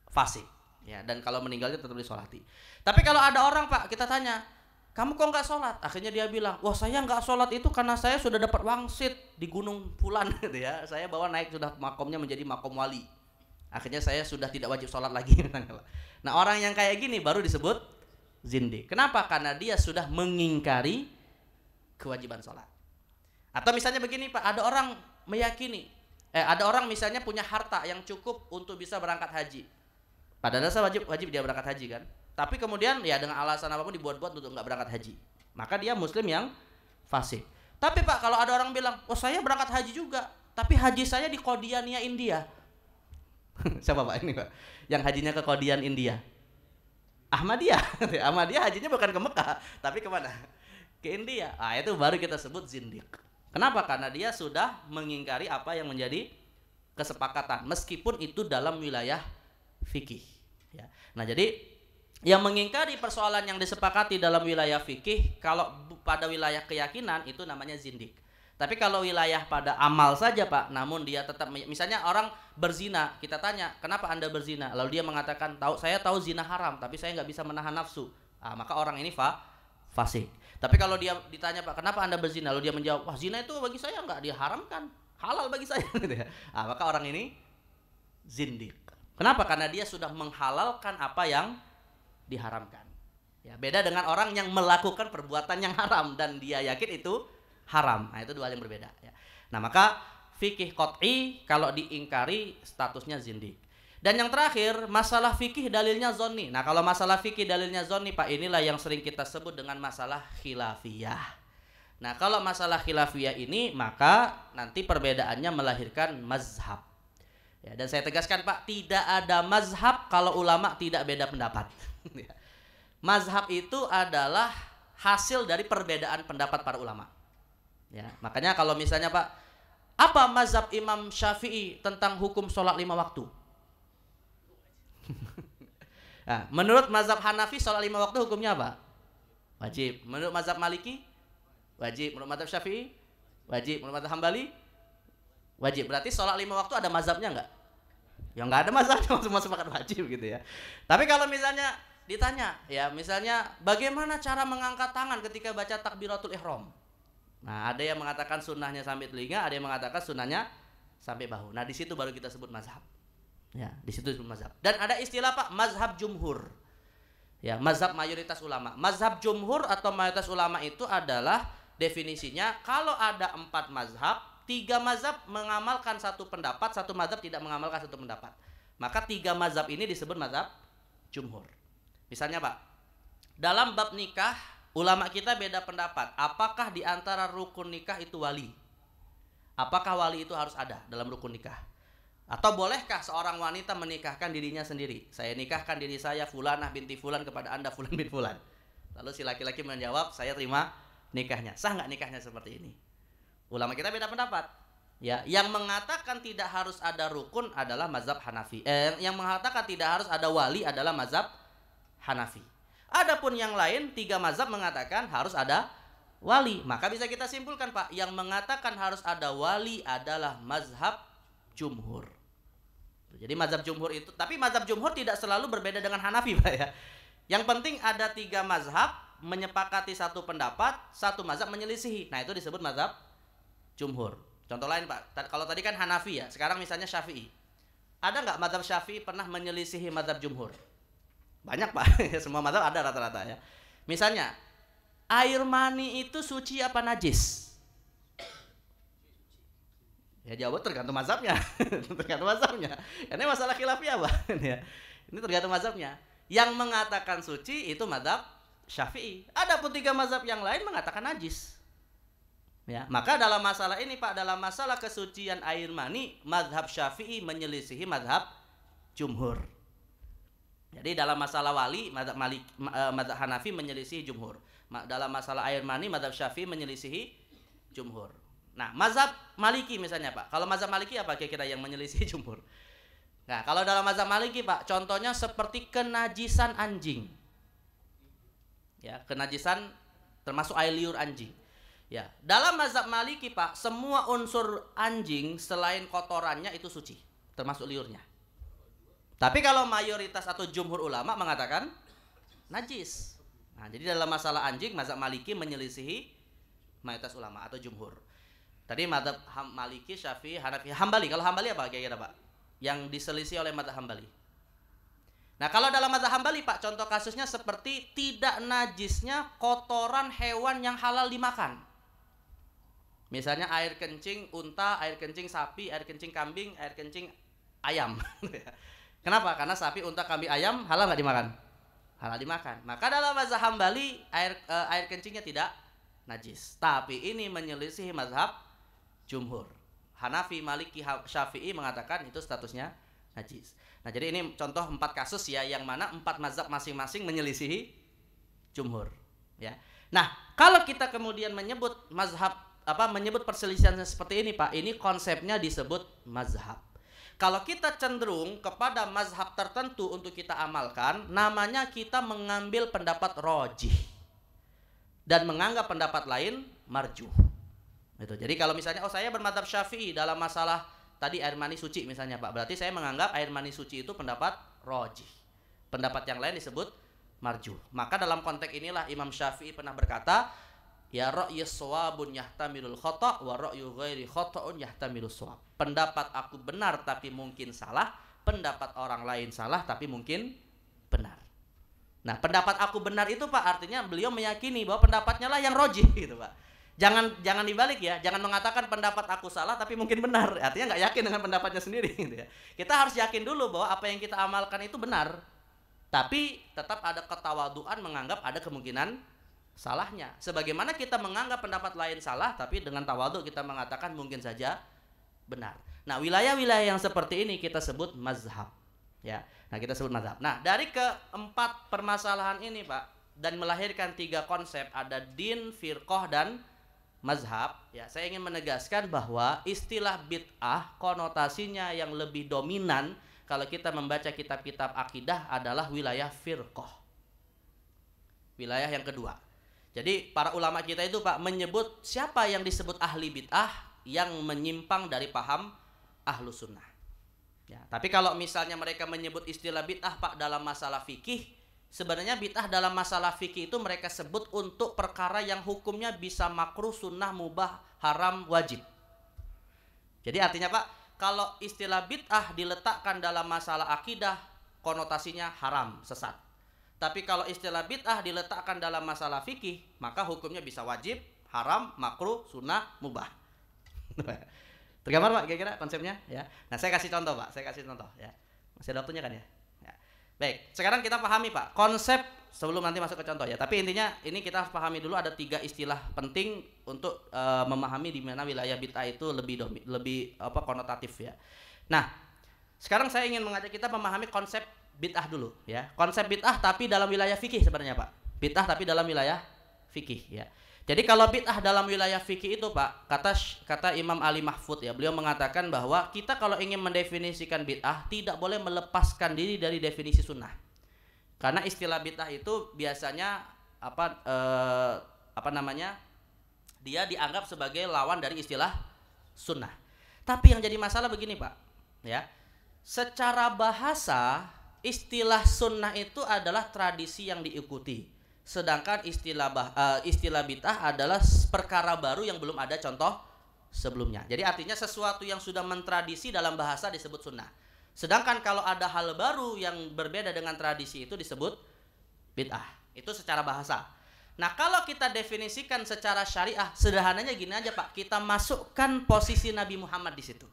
fasik. Ya, dan kalau meninggalnya tetap disolati. Tapi kalau ada orang Pak, kita tanya, kamu kok nggak sholat? Akhirnya dia bilang, wah saya nggak sholat itu karena saya sudah dapat wangsit di Gunung Fulan gitu ya. Saya bawa naik sudah makomnya menjadi makom wali. Akhirnya saya sudah tidak wajib sholat lagi. Nah orang yang kayak gini baru disebut zindik. Kenapa? Karena dia sudah mengingkari kewajiban sholat. Atau misalnya begini Pak, ada orang meyakini, ada orang misalnya punya harta yang cukup untuk bisa berangkat haji. Pada dasar wajib dia berangkat haji kan. Tapi kemudian ya dengan alasan apapun dibuat-buat untuk nggak berangkat haji. Maka dia muslim yang fasik. Tapi Pak kalau ada orang bilang, oh saya berangkat haji juga, tapi haji saya di Qadianiyah India. Siapa Pak ini Pak? Yang hajinya ke Qadian India? Ahmadiyah. Ahmadiyah hajinya bukan ke Mekah, tapi kemana? Ke India. Ah itu baru kita sebut zindik. Kenapa? Karena dia sudah mengingkari apa yang menjadi kesepakatan, meskipun itu dalam wilayah fikih. Ya. Nah jadi yang mengingkari persoalan yang disepakati dalam wilayah fikih, kalau pada wilayah keyakinan itu namanya zindik. Tapi kalau wilayah pada amal saja Pak, namun dia tetap, misalnya orang berzina, kita tanya, kenapa Anda berzina? Lalu dia mengatakan, saya tahu zina haram, tapi saya nggak bisa menahan nafsu. Maka orang ini fasik. Tapi kalau dia ditanya Pak, kenapa Anda berzina? Lalu dia menjawab, wah zina itu bagi saya nggak diharamkan, halal bagi saya. Gitu ya. Maka orang ini zindik. Kenapa? Karena dia sudah menghalalkan apa yang diharamkan. Ya, beda dengan orang yang melakukan perbuatan yang haram dan dia yakin itu haram. Nah, itu dua hal yang berbeda. Ya. Nah, maka fikih qat'i kalau diingkari statusnya zindik. Dan yang terakhir, masalah fikih dalilnya zonni. Nah, kalau masalah fikih dalilnya zonni, Pak, inilah yang sering kita sebut dengan masalah khilafiyah. Nah, kalau masalah khilafiyah ini, maka nanti perbedaannya melahirkan mazhab. Ya, dan saya tegaskan Pak, tidak ada mazhab kalau ulama tidak beda pendapat. Mazhab itu adalah hasil dari perbedaan pendapat para ulama. Ya, makanya kalau misalnya Pak, apa mazhab Imam Syafi'i tentang hukum sholat 5 waktu? Nah, menurut mazhab Hanafi sholat 5 waktu hukumnya apa? Wajib. Menurut mazhab Maliki? Wajib. Menurut mazhab Syafi'i? Wajib. Menurut mazhab Hambali? Wajib. Berarti sholat 5 waktu ada mazhabnya enggak? Ya enggak ada mazhabnya, semua sepakat wajib gitu ya. Tapi kalau misalnya ditanya, ya misalnya bagaimana cara mengangkat tangan ketika baca takbiratul ihram? Nah, ada yang mengatakan sunnahnya sampai telinga, ada yang mengatakan sunnahnya sampai bahu. Nah, di situ baru kita sebut mazhab. Ya, di situ disebut mazhab. Dan ada istilah Pak, mazhab jumhur. Ya, mazhab mayoritas ulama. Mazhab jumhur atau mayoritas ulama itu adalah definisinya kalau ada 4 mazhab, 3 mazhab mengamalkan satu pendapat, 1 mazhab tidak mengamalkan satu pendapat. Maka 3 mazhab ini disebut mazhab jumhur. Misalnya Pak, dalam bab nikah, ulama kita beda pendapat. Apakah di antara rukun nikah itu wali? Apakah wali itu harus ada dalam rukun nikah? Atau bolehkah seorang wanita menikahkan dirinya sendiri? Saya nikahkan diri saya Fulanah binti Fulan kepada Anda Fulan bin Fulan. Lalu si laki-laki menjawab, saya terima nikahnya. Sah nggak nikahnya seperti ini? Ulama kita beda pendapat. Ya, yang mengatakan tidak harus ada rukun adalah mazhab Hanafi. Yang mengatakan tidak harus ada wali adalah mazhab Hanafi. Adapun yang lain 3 mazhab mengatakan harus ada wali. Maka bisa kita simpulkan Pak, yang mengatakan harus ada wali adalah mazhab jumhur. Jadi mazhab jumhur itu, tapi mazhab jumhur tidak selalu berbeda dengan Hanafi Pak ya. Yang penting ada 3 mazhab menyepakati satu pendapat, 1 mazhab menyelisihi. Nah, itu disebut mazhab jumhur. Contoh lain Pak, kalau tadi kan Hanafi ya, sekarang misalnya Syafi'i. Ada nggak mazhab Syafi'i pernah menyelisihi mazhab jumhur? Banyak Pak, semua mazhab ada rata-rata ya. Misalnya, air mani itu suci apa najis? Ya jawab tergantung mazhabnya. Tergantung mazhabnya. Ini masalah khilafiyah Pak. Ini tergantung mazhabnya. Yang mengatakan suci itu mazhab Syafi'i. Adapun 3 mazhab yang lain mengatakan najis. Ya, maka dalam masalah ini Pak, dalam masalah kesucian air mani, mazhab Syafi'i menyelisihi mazhab jumhur. Jadi dalam masalah wali, mazhab Hanafi menyelisihi jumhur. Dalam masalah air mani, mazhab Syafi'i menyelisihi jumhur. Nah, mazhab Maliki misalnya Pak. Kalau mazhab Maliki apa kira-kira yang menyelisihi jumhur? Nah, kalau dalam mazhab Maliki Pak, contohnya seperti kenajisan anjing. Ya, kenajisan termasuk air liur anjing. Ya, dalam mazhab Maliki Pak, semua unsur anjing selain kotorannya itu suci, termasuk liurnya. Tapi kalau mayoritas atau jumhur ulama mengatakan najis. Nah, jadi dalam masalah anjing, mazhab Maliki menyelisihi mayoritas ulama atau jumhur. Tadi mazhab Maliki, Syafi'i, Hanafi, Hambali. Kalau Hambali apa kira-kira Pak? Yang diselisih oleh mazhab Hambali. Nah, kalau dalam mazhab Hambali Pak, contoh kasusnya seperti tidak najisnya kotoran hewan yang halal dimakan. Misalnya air kencing unta, air kencing sapi, air kencing kambing, air kencing ayam. Kenapa? Karena sapi, unta, kambing, ayam halal nggak dimakan? Halal dimakan. Maka dalam mazhab Hambali air kencingnya tidak najis. Tapi ini menyelisihi mazhab jumhur. Hanafi, Maliki, Syafi'i mengatakan itu statusnya najis. Nah, jadi ini contoh 4 kasus ya, yang mana 4 mazhab masing-masing menyelisihi jumhur. Ya. Nah, kalau kita kemudian menyebut menyebut perselisihan seperti ini Pak, ini konsepnya disebut mazhab. Kalau kita cenderung kepada mazhab tertentu untuk kita amalkan, namanya kita mengambil pendapat rojih dan menganggap pendapat lain marjuh. Gitu. Jadi kalau misalnya saya bermadzhab Syafi'i dalam masalah tadi air mani suci misalnya Pak, berarti saya menganggap air mani suci itu pendapat rojih. Pendapat yang lain disebut marjuh. Maka dalam konteks inilah Imam Syafi'i pernah berkata, ya ra'yu shawabun yahtamilul khata' wa ra'yu ghairi khata'un yahtamilus shawab. Pendapat aku benar tapi mungkin salah, pendapat orang lain salah tapi mungkin benar. Nah, pendapat aku benar itu Pak artinya beliau meyakini bahwa pendapatnya lah yang rojih gitu Pak. Jangan dibalik ya, jangan mengatakan pendapat aku salah tapi mungkin benar. Artinya nggak yakin dengan pendapatnya sendiri gitu ya. Kita harus yakin dulu bahwa apa yang kita amalkan itu benar. Tapi tetap ada ketawaduan menganggap ada kemungkinan salahnya. Sebagaimana kita menganggap pendapat lain salah, tapi dengan tawadhu kita mengatakan mungkin saja benar. Nah, wilayah-wilayah yang seperti ini kita sebut mazhab. Ya, nah kita sebut mazhab. Nah, dari keempat permasalahan ini Pak, dan melahirkan 3 konsep, ada din, firqah, dan mazhab. Ya, saya ingin menegaskan bahwa istilah bid'ah konotasinya yang lebih dominan kalau kita membaca kitab-kitab akidah adalah wilayah firqah. Wilayah yang kedua. Jadi para ulama kita itu Pak menyebut siapa yang disebut ahli bid'ah yang menyimpang dari paham ahlu sunnah. Ya, tapi kalau misalnya mereka menyebut istilah bid'ah Pak dalam masalah fikih, sebenarnya bid'ah dalam masalah fikih itu mereka sebut untuk perkara yang hukumnya bisa makruh, sunnah, mubah, haram, wajib. Jadi artinya Pak, kalau istilah bid'ah diletakkan dalam masalah akidah, konotasinya haram, sesat. Tapi kalau istilah bid'ah diletakkan dalam masalah fikih, maka hukumnya bisa wajib, haram, makruh, sunnah, mubah. Tergambar Pak kira-kira konsepnya ya. Nah, saya kasih contoh Pak, ya. Masih ada waktunya kan ya? Ya. Baik, sekarang kita pahami Pak konsep sebelum nanti masuk ke contoh ya. Tapi intinya ini kita harus pahami dulu ada 3 istilah penting untuk memahami di mana wilayah bid'ah itu lebih konotatif ya. Nah, sekarang saya ingin mengajak kita memahami konsep bid'ah dulu ya. Konsep bid'ah tapi dalam wilayah fikih sebenarnya Pak. Bid'ah tapi dalam wilayah fikih ya. Jadi kalau bid'ah dalam wilayah fikih itu Pak, kata Imam Ali Mahfud ya, beliau mengatakan bahwa kita kalau ingin mendefinisikan bid'ah tidak boleh melepaskan diri dari definisi sunnah. Karena istilah bid'ah itu biasanya dia dianggap sebagai lawan dari istilah sunnah. Tapi yang jadi masalah begini Pak, ya. Secara bahasa istilah sunnah itu adalah tradisi yang diikuti. Sedangkan istilah bid'ah adalah perkara baru yang belum ada contoh sebelumnya. Jadi artinya sesuatu yang sudah mentradisi dalam bahasa disebut sunnah. Sedangkan kalau ada hal baru yang berbeda dengan tradisi itu disebut bid'ah. Itu secara bahasa. Nah, kalau kita definisikan secara syariah, sederhananya gini aja Pak, kita masukkan posisi Nabi Muhammad di situ.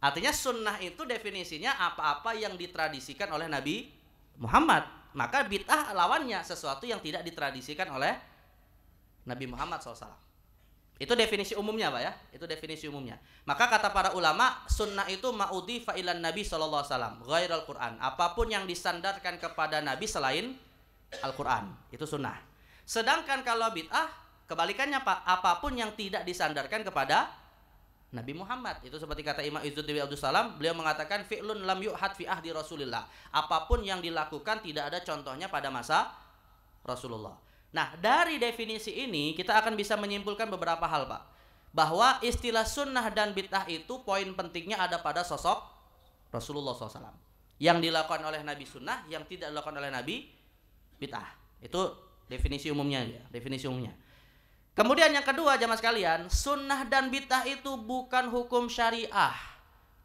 Artinya sunnah itu definisinya apa-apa yang ditradisikan oleh Nabi Muhammad. Maka bid'ah lawannya sesuatu yang tidak ditradisikan oleh Nabi Muhammad SAW. Itu definisi umumnya Pak ya. Itu definisi umumnya. Maka kata para ulama, sunnah itu ma'udhifa ilan Nabi sallallahu alaihi wasallam, ghairal Quran. Apapun yang disandarkan kepada Nabi selain Al-Quran, itu sunnah. Sedangkan kalau bid'ah, kebalikannya Pak, apapun yang tidak disandarkan kepada Nabi Muhammad. Itu seperti kata Imam Izzuddin Abdus Salam, beliau mengatakan fi'lun lam yu'had fi ahdi Rasulillah. Apapun yang dilakukan tidak ada contohnya pada masa Rasulullah. Nah, dari definisi ini kita akan bisa menyimpulkan beberapa hal Pak. Bahwa istilah sunnah dan bid'ah itu poin pentingnya ada pada sosok Rasulullah SAW. Yang dilakukan oleh Nabi sunnah, yang tidak dilakukan oleh Nabi bid'ah. Itu definisi umumnya ya, definisi umumnya. Kemudian yang kedua jamaah sekalian, sunnah dan bid'ah itu bukan hukum syariah,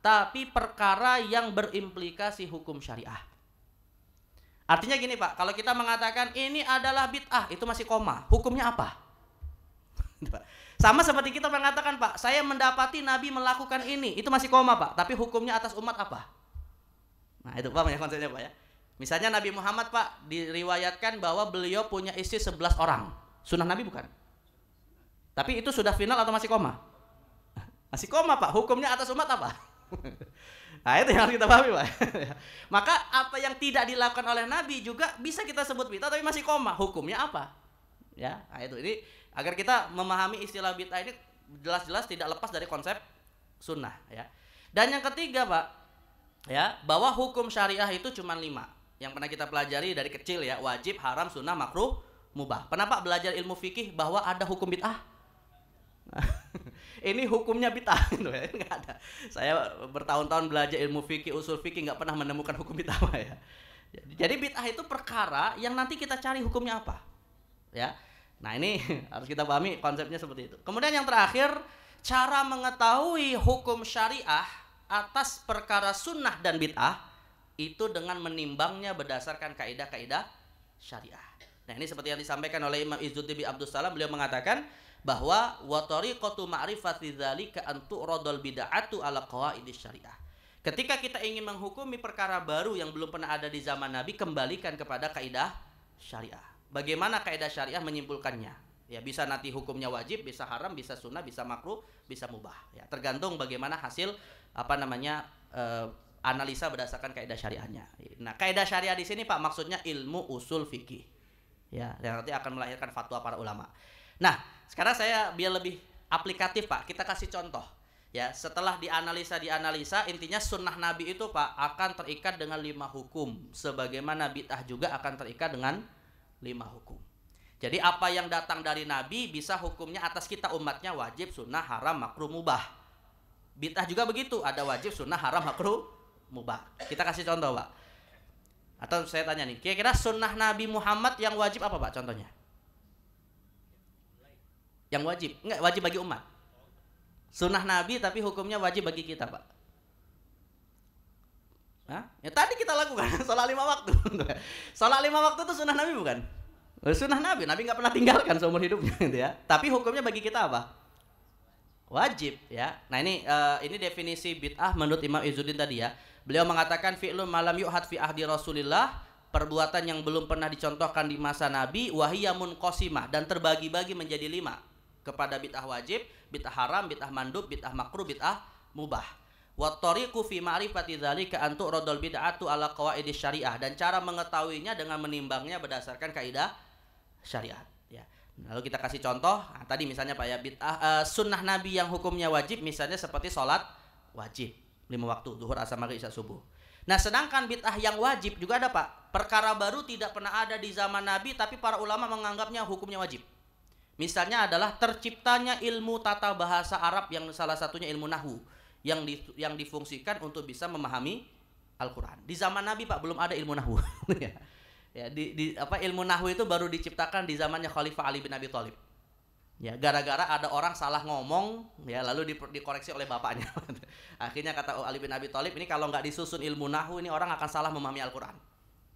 tapi perkara yang berimplikasi hukum syariah. Artinya gini Pak, kalau kita mengatakan ini adalah bid'ah, itu masih koma, hukumnya apa? Sama seperti kita mengatakan Pak, saya mendapati Nabi melakukan ini, itu masih koma Pak, tapi hukumnya atas umat apa? Nah itu Pak ya konsepnya Pak ya. Misalnya Nabi Muhammad Pak diriwayatkan bahwa beliau punya istri 11 orang, sunnah Nabi bukan? Tapi itu sudah final atau masih koma? Masih koma Pak, hukumnya atas umat apa? Nah itu yang harus kita pahami Pak. Maka apa yang tidak dilakukan oleh Nabi juga bisa kita sebut bid'ah tapi masih koma, hukumnya apa? Ya, nah itu ini agar kita memahami istilah bid'ah ini jelas-jelas tidak lepas dari konsep sunnah ya. Dan yang ketiga Pak, ya, bahwa hukum syariah itu cuma 5 yang pernah kita pelajari dari kecil ya, wajib, haram, sunnah, makruh, mubah. Pernah Pak belajar ilmu fikih bahwa ada hukum bid'ah? Ini hukumnya bid'ah gitu ya. Enggak ada. Saya bertahun-tahun belajar ilmu fikih, usul fikih nggak pernah menemukan hukum bid'ah ya. Jadi bid'ah itu perkara yang nanti kita cari hukumnya apa. Ya. Nah, ini harus kita pahami konsepnya seperti itu. Kemudian yang terakhir, cara mengetahui hukum syariah atas perkara sunnah dan bid'ah itu dengan menimbangnya berdasarkan kaidah-kaidah syariah. Nah, ini seperti yang disampaikan oleh Imam Izzuddin Abdus Salam, beliau mengatakan bahwa wa tariqatu ma'rifati dzalika an tu'radul bid'atu ala qawaidis syariah. Ketika kita ingin menghukumi perkara baru yang belum pernah ada di zaman Nabi, kembalikan kepada kaidah syariah. Bagaimana kaidah syariah menyimpulkannya? Ya, bisa nanti hukumnya wajib, bisa haram, bisa sunnah, bisa makruh, bisa mubah. Ya, tergantung bagaimana hasil analisa berdasarkan kaidah syariahnya. Nah, kaidah syariah di sini Pak maksudnya ilmu usul fikih. Ya, yang nanti akan melahirkan fatwa para ulama. Nah, sekarang saya biar lebih aplikatif Pak, kita kasih contoh. Ya, setelah dianalisa intinya sunnah Nabi itu Pak akan terikat dengan 5 hukum, sebagaimana bid'ah juga akan terikat dengan 5 hukum. Jadi apa yang datang dari Nabi bisa hukumnya atas kita umatnya wajib, sunnah, haram, makruh, mubah. Bid'ah juga begitu, ada wajib, sunnah, haram, makruh, mubah. Kita kasih contoh Pak. Atau saya tanya nih, kira-kira sunnah Nabi Muhammad yang wajib apa Pak contohnya? Yang wajib, enggak wajib bagi umat. Sunnah Nabi tapi hukumnya wajib bagi kita Pak. Hah? Ya tadi kita lakukan sholat 5 waktu. Sholat 5 waktu itu sunnah Nabi bukan? Sunnah Nabi, Nabi nggak pernah tinggalkan seumur hidupnya gitu ya. Tapi hukumnya bagi kita apa? Wajib ya. Nah ini definisi bid'ah menurut Imam Izzuddin tadi ya. Beliau mengatakan fi'lun malam yu'had fi ahdi Rasulillah, perbuatan yang belum pernah dicontohkan di masa Nabi, wahiyamun qasimah, dan terbagi-bagi menjadi 5. Kepada bid'ah wajib, bid'ah haram, bid'ah mandub, bid'ah makruh, bid'ah mubah. Wa tariqu fi ma'rifati dzalika an tu'radul bid'atu ala qawaidis syariah, dan cara mengetahuinya dengan menimbangnya berdasarkan kaidah syariat ya. Lalu kita kasih contoh, tadi misalnya Pak ya, bid'ah sunnah Nabi yang hukumnya wajib misalnya seperti sholat wajib 5 waktu, zuhur, asar, maghrib, isya, subuh. Nah, sedangkan bid'ah yang wajib juga ada Pak. Perkara baru tidak pernah ada di zaman Nabi tapi para ulama menganggapnya hukumnya wajib. Misalnya adalah terciptanya ilmu tata bahasa Arab yang salah satunya ilmu nahwu yang difungsikan untuk bisa memahami Al-Quran. Di zaman Nabi Pak belum ada ilmu nahwu. Ya, ilmu nahwu itu baru diciptakan di zamannya Khalifah Ali bin Abi Thalib. Ya, gara-gara ada orang salah ngomong, ya lalu dikoreksi oleh bapaknya. Akhirnya kata Ali bin Abi Thalib, ini kalau nggak disusun ilmu nahwu ini orang akan salah memahami Al-Quran.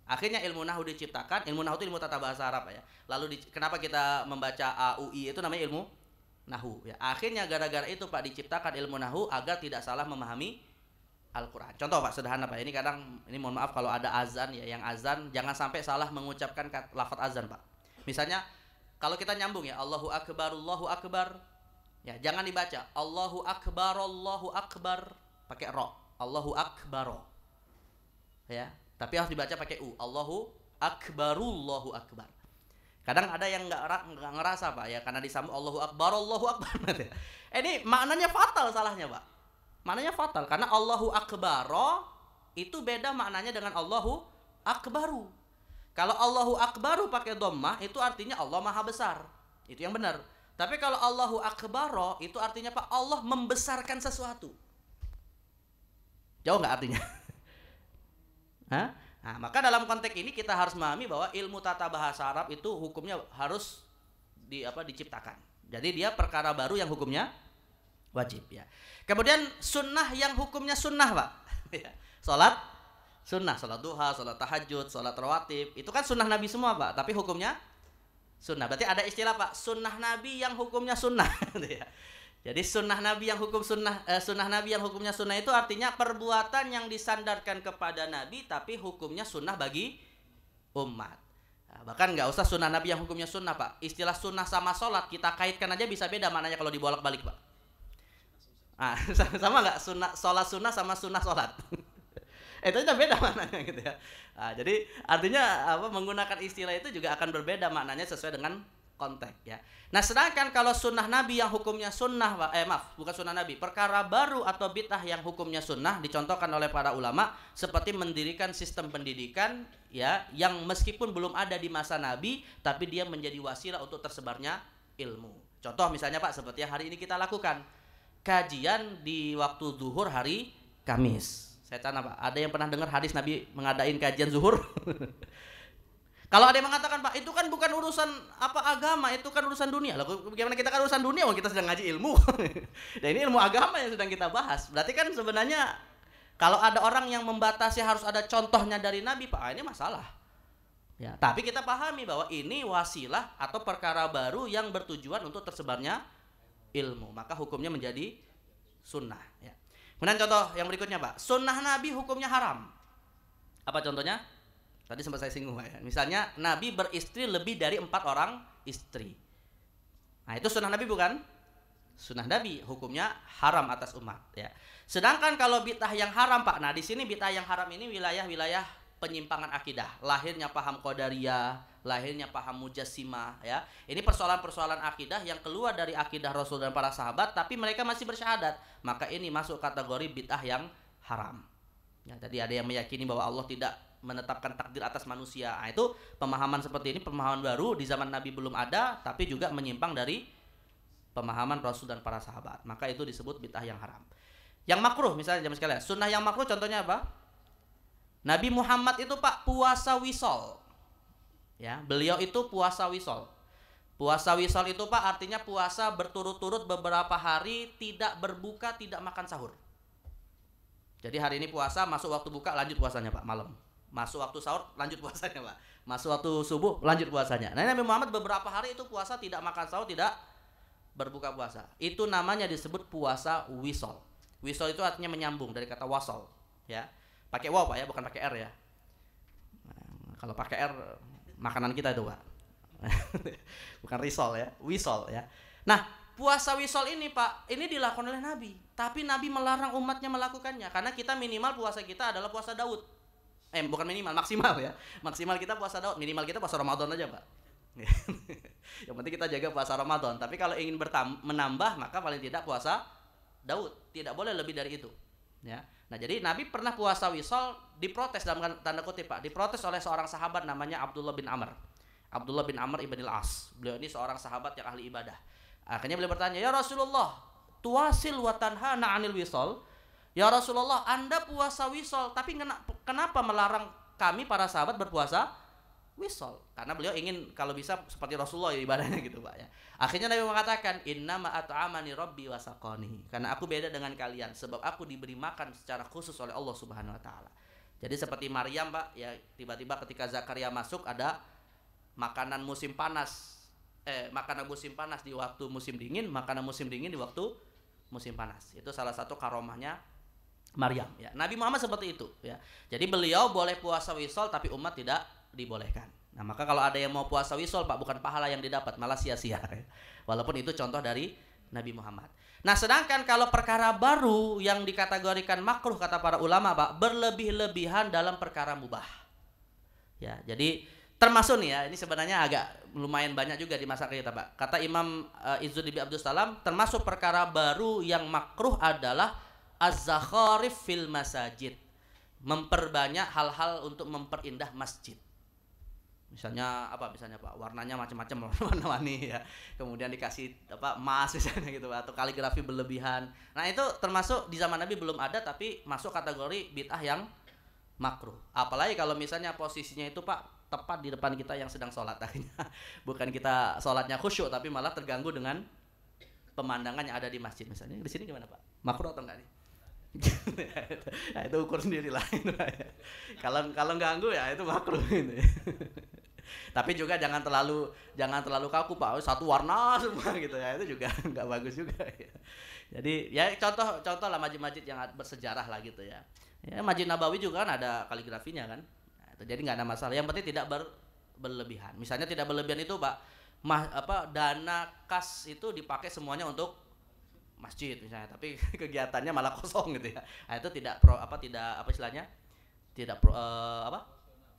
Akhirnya ilmu nahwu diciptakan. Ilmu nahwu itu ilmu tata bahasa Arab ya. Lalu kenapa kita membaca AUI itu namanya ilmu nahwu ya. Akhirnya gara-gara itu Pak diciptakan ilmu nahwu agar tidak salah memahami Al-Quran. Contoh Pak sederhana Pak. Ini kadang mohon maaf kalau ada azan ya, yang azan jangan sampai salah mengucapkan lafaz azan Pak. Misalnya kalau kita nyambung ya, Allahu Akbar, Ya, jangan dibaca Allahu Akbar pakai ro. Allahu Akbar. Ya, tapi harus dibaca pakai u. Allahu Akbarullahu Akbar. Kadang ada yang nggak ngerasa Pak ya, karena disambung Allahu Akbar. Ini maknanya fatal salahnya Pak. Maknanya fatal karena Allahu Akbar itu beda maknanya dengan Allahu Akbaru. Kalau Allahu Akbaru pakai dhammah itu artinya Allah Maha Besar. Itu yang benar. Tapi kalau Allahu Akbar itu artinya Pak Allah membesarkan sesuatu. Jauh nggak artinya? Hah? Nah, maka dalam konteks ini kita harus memahami bahwa ilmu tata bahasa Arab itu hukumnya harus diciptakan. Jadi dia perkara baru yang hukumnya wajib ya. Kemudian sunnah yang hukumnya sunnah Pak. Salat sunnah, salat duha, salat tahajud, salat rawatib, itu kan sunnah Nabi semua Pak, tapi hukumnya sunnah. Berarti ada istilah Pak, sunnah Nabi yang hukumnya sunnah. Jadi sunnah Nabi yang hukum sunnah Nabi yang hukumnya sunnah itu artinya perbuatan yang disandarkan kepada Nabi tapi hukumnya sunnah bagi umat. Nah, bahkan nggak usah sunnah Nabi yang hukumnya sunnah Pak. Istilah sunnah sama sholat kita kaitkan aja bisa beda maknanya kalau dibolak-balik Pak. Ah, sama nggak sholat sunnah sama sunnah sholat? Itu aja beda maknanya gitu ya. Nah, jadi artinya menggunakan istilah itu juga akan berbeda maknanya sesuai dengan konteks ya. Nah, sedangkan kalau sunnah Nabi yang hukumnya sunnah, bukan sunnah Nabi, perkara baru atau bid'ah yang hukumnya sunnah dicontohkan oleh para ulama seperti mendirikan sistem pendidikan ya yang meskipun belum ada di masa Nabi tapi dia menjadi wasilah untuk tersebarnya ilmu. Contoh misalnya Pak seperti yang hari ini kita lakukan kajian di waktu zuhur hari Kamis. Saya tanya Pak, ada yang pernah dengar hadis Nabi mengadain kajian zuhur? Kalau ada yang mengatakan Pak, itu kan bukan urusan agama, itu kan urusan dunia. Lalu bagaimana kita kan urusan dunia, kita sedang ngaji ilmu. Dan ini ilmu agama yang sedang kita bahas. Berarti kan sebenarnya kalau ada orang yang membatasi harus ada contohnya dari Nabi, Pak, ini masalah. Ya, tapi kita pahami bahwa ini wasilah atau perkara baru yang bertujuan untuk tersebarnya ilmu. Maka hukumnya menjadi sunnah. Ya. Kemudian contoh yang berikutnya Pak, sunnah Nabi hukumnya haram. Apa contohnya? Tadi sempat saya singgung Pak ya. Misalnya Nabi beristri lebih dari 4 orang istri. Nah itu sunnah Nabi bukan? Sunnah Nabi hukumnya haram atas umat ya. Sedangkan kalau bid'ah yang haram Pak, nah di sini bid'ah yang haram ini wilayah-wilayah penyimpangan akidah. Lahirnya paham qadariyah, lahirnya paham mujassimah ya. Ini persoalan-persoalan akidah yang keluar dari akidah Rasul dan para sahabat tapi mereka masih bersyahadat. Maka ini masuk kategori bid'ah yang haram. Ya, tadi ada yang meyakini bahwa Allah tidak menetapkan takdir atas manusia. Nah, itu pemahaman seperti ini pemahaman baru di zaman Nabi belum ada tapi juga menyimpang dari pemahaman Rasul dan para sahabat. Maka itu disebut bid'ah yang haram. Yang makruh misalnya jamaah sekalian, sunnah yang makruh contohnya apa? Nabi Muhammad itu Pak puasa wisol. Ya, beliau itu puasa wisol. Puasa wisol itu Pak artinya puasa berturut-turut beberapa hari tidak berbuka, tidak makan sahur. Jadi hari ini puasa, masuk waktu buka lanjut puasanya Pak malam. Masuk waktu sahur lanjut puasanya Pak. Masuk waktu subuh lanjut puasanya. Nah Nabi Muhammad beberapa hari itu puasa tidak makan sahur, tidak berbuka puasa. Itu namanya disebut puasa wisol. Wisol itu artinya menyambung dari kata wasol ya. Pakai waw Pak ya, bukan pakai r ya. Nah, kalau pakai r makanan kita itu Pak. Bukan risol ya, wisol ya. Nah puasa wisol ini Pak, ini dilakukan oleh Nabi. Tapi Nabi melarang umatnya melakukannya karena kita minimal puasa kita adalah puasa Daud. Bukan minimal, maksimal ya. Maksimal kita puasa Daud, minimal kita puasa Ramadan aja Pak. Yang penting kita jaga puasa Ramadan. Tapi kalau ingin menambah maka paling tidak puasa Daud. Tidak boleh lebih dari itu. Ya. Nah jadi Nabi pernah puasa wisol diprotes dalam tanda kutip Pak. Diprotes oleh seorang sahabat namanya Abdullah bin Amr. Abdullah bin Amr ibn al-As. Beliau ini seorang sahabat yang ahli ibadah. Akhirnya beliau bertanya, ya Rasulullah, tuasil wa tanhana 'anil wisol. Ya Rasulullah, Anda puasa wisol, tapi kenapa melarang kami para sahabat berpuasa wisol? Karena beliau ingin kalau bisa seperti Rasulullah ya ibadahnya gitu Pak ya. Akhirnya Nabi mengatakan, innama at'amani rabbi wasaqani. Karena aku beda dengan kalian, sebab aku diberi makan secara khusus oleh Allah Subhanahu wa taala. Jadi seperti Maryam Pak, ya tiba-tiba ketika Zakaria masuk ada makanan musim panas. Makanan musim panas di waktu musim dingin, makanan musim dingin di waktu musim panas. Itu salah satu karomahnya Maryam ya. Nabi Muhammad seperti itu ya. Jadi beliau boleh puasa wisol tapi umat tidak dibolehkan. Nah, maka kalau ada yang mau puasa wisol Pak, bukan pahala yang didapat, malah sia-sia ya. Walaupun itu contoh dari Nabi Muhammad. Nah, sedangkan kalau perkara baru yang dikategorikan makruh kata para ulama, Pak, berlebih-lebihan dalam perkara mubah. Ya, jadi termasuk nih ya, ini sebenarnya agak lumayan banyak juga di masa kita, Pak. Kata Imam Izzuddin bin Abdus Salam, termasuk perkara baru yang makruh adalah az-zakharif fil masajid. Memperbanyak hal-hal untuk memperindah masjid. Misalnya apa, misalnya Pak, warnanya macam-macam, warna-warni ya, kemudian dikasih apa, emas misalnya gitu, atau kaligrafi berlebihan. Nah, itu termasuk di zaman Nabi belum ada, tapi masuk kategori bid'ah yang makruh. Apalagi kalau misalnya posisinya itu, Pak, tepat di depan kita yang sedang sholat, akhirnya bukan kita sholatnya khusyuk tapi malah terganggu dengan pemandangan yang ada di masjid misalnya. Di sini gimana, Pak, makruh atau enggak nih? Nah, itu ukur sendiri lah. Kalau ganggu ya itu makruh gitu. Tapi juga jangan terlalu kaku, Pak, satu warna semua gitu ya, itu juga nggak bagus juga ya. Jadi ya contoh lah masjid-masjid yang bersejarah lah gitu ya. Ya, Masjid Nabawi juga kan ada kaligrafinya kan. Nah, itu jadi nggak ada masalah. Yang penting tidak berlebihan. Misalnya tidak berlebihan itu, Pak, dana kas itu dipakai semuanya untuk masjid misalnya, tapi kegiatannya malah kosong gitu ya. Nah, itu tidak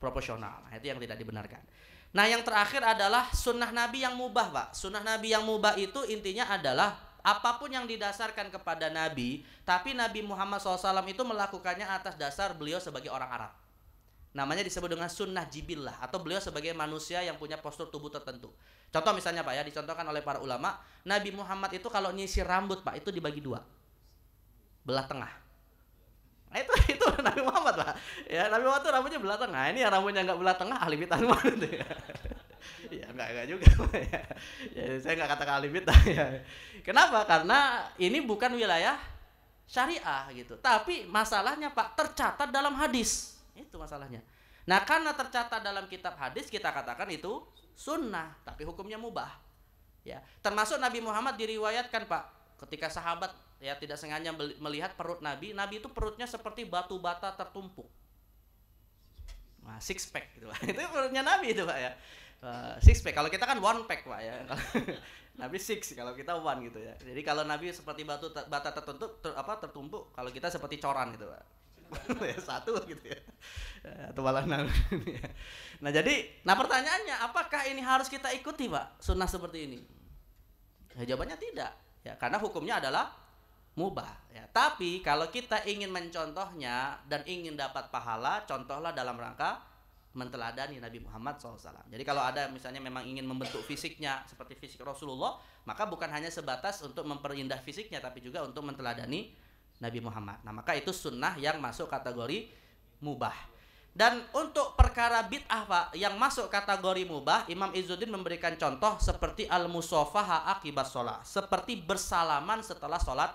proporsional. Nah, itu yang tidak dibenarkan. Nah, yang terakhir adalah sunnah Nabi yang mubah, Pak. Sunnah Nabi yang mubah itu intinya adalah apapun yang didasarkan kepada Nabi, tapi Nabi Muhammad SAW itu melakukannya atas dasar beliau sebagai orang Arab. Namanya disebut dengan sunnah jibillah, atau beliau sebagai manusia yang punya postur tubuh tertentu. Contoh misalnya, Pak, ya, dicontohkan oleh para ulama, Nabi Muhammad itu kalau nyisir rambut, Pak, itu dibagi dua, belah tengah. Nah, itu Nabi Muhammad, Pak. Ya, Nabi Muhammad itu rambutnya belah tengah. Ini yang rambutnya nggak belah tengah, ahli bid'ah gitu ya. Ya enggak juga, Pak, ya. Ya, saya nggak katakan ahli bid'ah ya. Kenapa? Karena ini bukan wilayah syariah gitu. Tapi masalahnya, Pak, tercatat dalam hadis. Itu masalahnya. Nah, karena tercatat dalam kitab hadis, kita katakan itu sunnah, tapi hukumnya mubah. Ya, termasuk Nabi Muhammad diriwayatkan, Pak, ketika sahabat ya tidak sengaja melihat perut Nabi itu perutnya seperti batu bata tertumpuk. Nah, six pack gitu, Pak. Itu perutnya Nabi itu, Pak, ya. Six pack. Kalau kita kan one pack, Pak, ya. Nabi six, kalau kita one gitu ya. Jadi kalau Nabi seperti bata tertumpuk, kalau kita seperti coran gitu, Pak. Ya, satu gitu ya, atau malah nah jadi, pertanyaannya, apakah ini harus kita ikuti, Pak, sunnah seperti ini? Ya, jawabannya tidak ya, karena hukumnya adalah mubah ya. Tapi kalau kita ingin mencontohnya dan ingin dapat pahala, contohlah dalam rangka menteladani Nabi Muhammad SAW. Jadi kalau ada misalnya memang ingin membentuk fisiknya seperti fisik Rasulullah, maka bukan hanya sebatas untuk memperindah fisiknya, tapi juga untuk menteladani Nabi Muhammad. Nah, maka itu sunnah yang masuk kategori mubah. Dan untuk perkara bid'ah, Pak, yang masuk kategori mubah, Imam Izzuddin memberikan contoh seperti al-musafaha akibas sholat, seperti bersalaman setelah sholat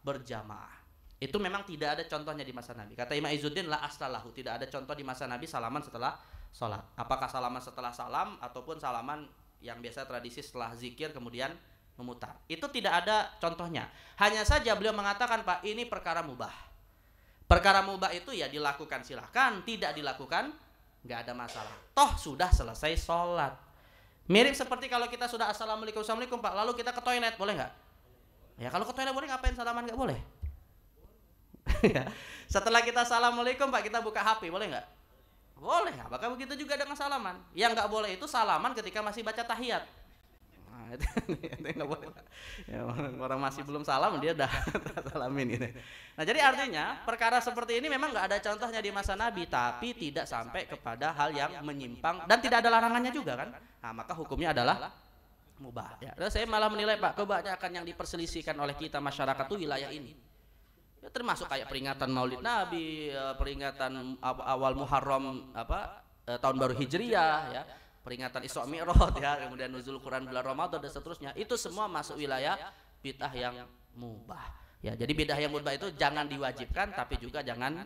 berjamaah. Itu memang tidak ada contohnya di masa Nabi. Kata Imam Izzuddin, la aslalahu, tidak ada contoh di masa Nabi salaman setelah sholat. Apakah salaman setelah salam ataupun salaman yang biasa tradisi setelah zikir kemudian memutar. Itu tidak ada contohnya. Hanya saja beliau mengatakan, Pak, ini perkara mubah. Perkara mubah itu ya dilakukan silahkan, tidak dilakukan nggak ada masalah. Toh sudah selesai sholat. Mirip seperti kalau kita sudah assalamualaikum, assalamualaikum, Pak, lalu kita ke toilet, boleh nggak? Ya, kalau ke toilet boleh, ngapain salaman nggak boleh? Setelah kita assalamualaikum, Pak, kita buka HP, boleh nggak? Boleh. Apakah begitu juga dengan salaman? Yang nggak boleh itu salaman ketika masih baca tahiyat. Nah, itu nggak boleh. Ya, orang masih belum salam dia udah salamin gitu. Nah, jadi artinya perkara seperti ini memang nggak ada contohnya di masa Nabi, tapi tidak sampai kepada hal yang menyimpang dan tidak ada larangannya juga kan. Nah, maka hukumnya adalah mubah. Ya, saya malah menilai, Pak, kebanyakan yang diperselisihkan oleh kita masyarakat itu wilayah ini. Ya, termasuk kayak peringatan Maulid Nabi, peringatan awal Muharram tahun baru Hijriyah ya. Peringatan Isra Mi'raj ya, kemudian nuzul Quran bulan Ramadan dan seterusnya, itu semua masuk wilayah bid'ah yang mubah. Ya, jadi bid'ah yang mubah itu jangan diwajibkan tapi juga jangan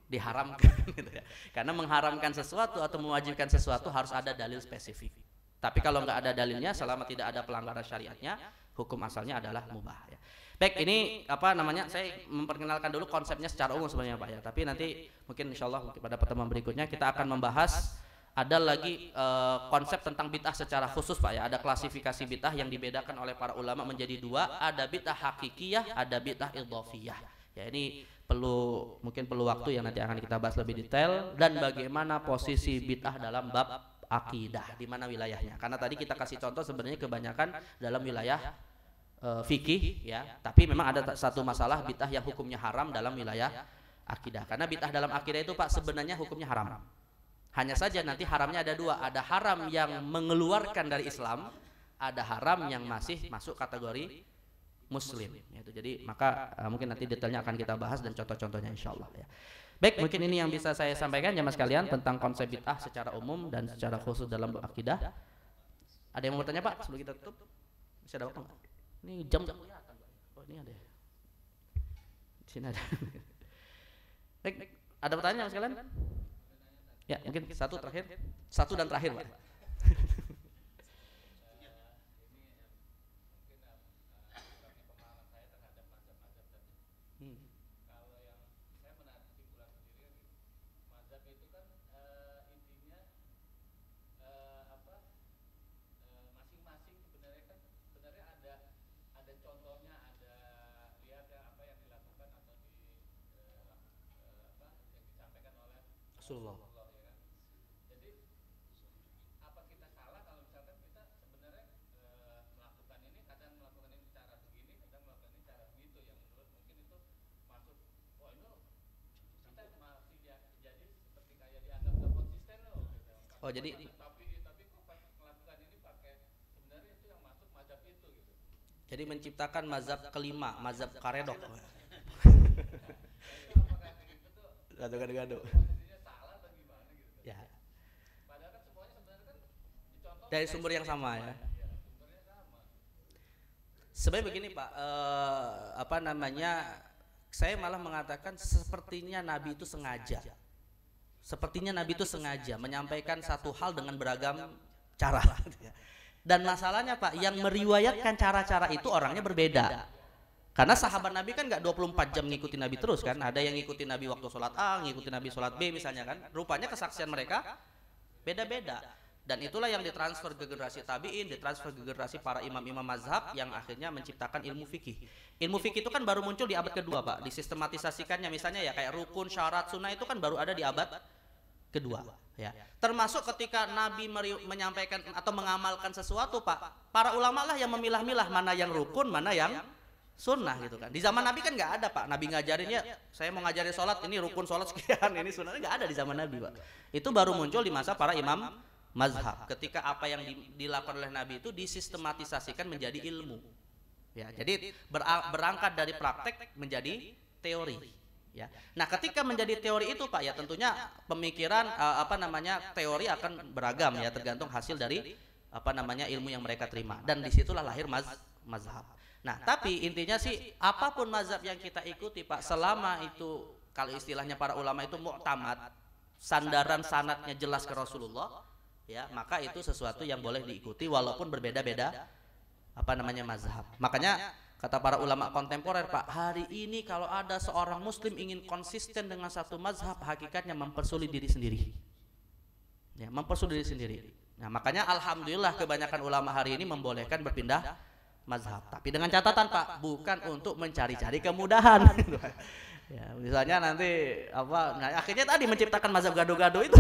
diharamkan gitu ya. Karena mengharamkan sesuatu atau mewajibkan sesuatu harus ada dalil spesifik. Tapi kalau nggak ada dalilnya, selama tidak ada pelanggaran syariatnya, hukum asalnya adalah mubah ya. Baik, ini saya memperkenalkan dulu konsepnya secara umum sebenarnya, Pak, ya. Tapi nanti mungkin insyaallah pada pertemuan berikutnya kita akan membahas ada lagi konsep tentang bid'ah secara khusus Pak ya. Ada klasifikasi bid'ah yang dibedakan oleh para ulama menjadi dua, ada bid'ah hakikiyah, ada bid'ah idhofiyah. Ya ini mungkin perlu waktu yang nanti akan kita bahas lebih detail, dan bagaimana posisi bid'ah dalam bab akidah, di mana wilayahnya. Karena tadi kita kasih contoh sebenarnya kebanyakan dalam wilayah fikih ya, tapi memang ada satu masalah bid'ah yang hukumnya haram dalam wilayah akidah. Karena bid'ah dalam akidah itu Pak sebenarnya hukumnya haram. Hanya saja nanti haramnya ada dua, ada haram yang mengeluarkan dari Islam, ada haram yang masih masuk kategori muslim. Jadi maka mungkin nanti detailnya akan kita bahas dan contoh-contohnya insyaallah ya. Baik, mungkin ini yang bisa saya sampaikan jamaah sekalian tentang konsep bid'ah secara umum dan secara khusus dalam akidah. Ada yang mau bertanya Pak sebelum kita tutup? Bisa ada waktu nggak? Ini jam. Oh ini ada. Di sini ada. Baik, ada pertanyaan jamaah sekalian? Ya mungkin satu dan terakhir Pak. Rasulullah. Oh jadi jadi menciptakan mazhab kelima, mazhab karedok. Gado-gado. Ya. Dari sumber yang sama ya. Sebenarnya begini Pak, saya malah mengatakan sepertinya Nabi itu sengaja. Sepertinya Nabi itu sengaja menyampaikan satu hal dengan beragam cara. Dan masalahnya Pak, yang meriwayatkan cara-cara itu orangnya berbeda. Karena sahabat Nabi kan nggak 24 jam ngikutin Nabi terus kan. Ada yang ngikutin Nabi waktu sholat A, ngikutin Nabi sholat B misalnya kan. Rupanya kesaksian mereka beda-beda. Dan itulah yang ditransfer ke generasi tabi'in, ditransfer ke generasi para imam-imam mazhab yang akhirnya menciptakan ilmu fikih. Ilmu fikih itu kan baru muncul di abad kedua Pak. Disistematisasikannya misalnya ya kayak rukun, syarat, sunnah itu kan baru ada di abad kedua ya. Termasuk ketika Nabi menyampaikan atau mengamalkan sesuatu Pak, para ulama lah yang memilah-milah mana yang rukun, mana yang sunnah gitu kan. Di zaman Nabi kan nggak ada Pak. Nabi ngajarinnya, saya mau ngajarin sholat, ini rukun sholat sekian, ini sunnahnya nggak ada di zaman Nabi Pak. Itu baru muncul di masa para imam mazhab. Ketika apa yang dilakukan oleh Nabi itu disistematisasikan menjadi ilmu. Ya, jadi berangkat dari praktek menjadi teori. Ya. Nah, ketika menjadi teori itu Pak ya tentunya pemikiran teori akan beragam ya tergantung hasil dari ilmu yang mereka terima. Dan disitulah lahir mazhab. Nah, tapi intinya sih apapun mazhab yang kita ikuti Pak, selama itu kalau istilahnya para ulama itu mu'tamad, sandaran sanadnya jelas ke Rasulullah, ya, maka itu sesuatu yang boleh diikuti walaupun berbeda-beda mazhab. Makanya kata para ulama kontemporer Pak, hari ini kalau ada seorang muslim ingin konsisten dengan satu mazhab, hakikatnya mempersulit diri sendiri. Ya, mempersulit diri sendiri. Nah, makanya alhamdulillah kebanyakan ulama hari ini membolehkan berpindah mazhab, tapi dengan catatan Pak, bukan untuk mencari-cari kemudahan. Ya, misalnya nanti akhirnya tadi menciptakan mazhab gado-gado itu.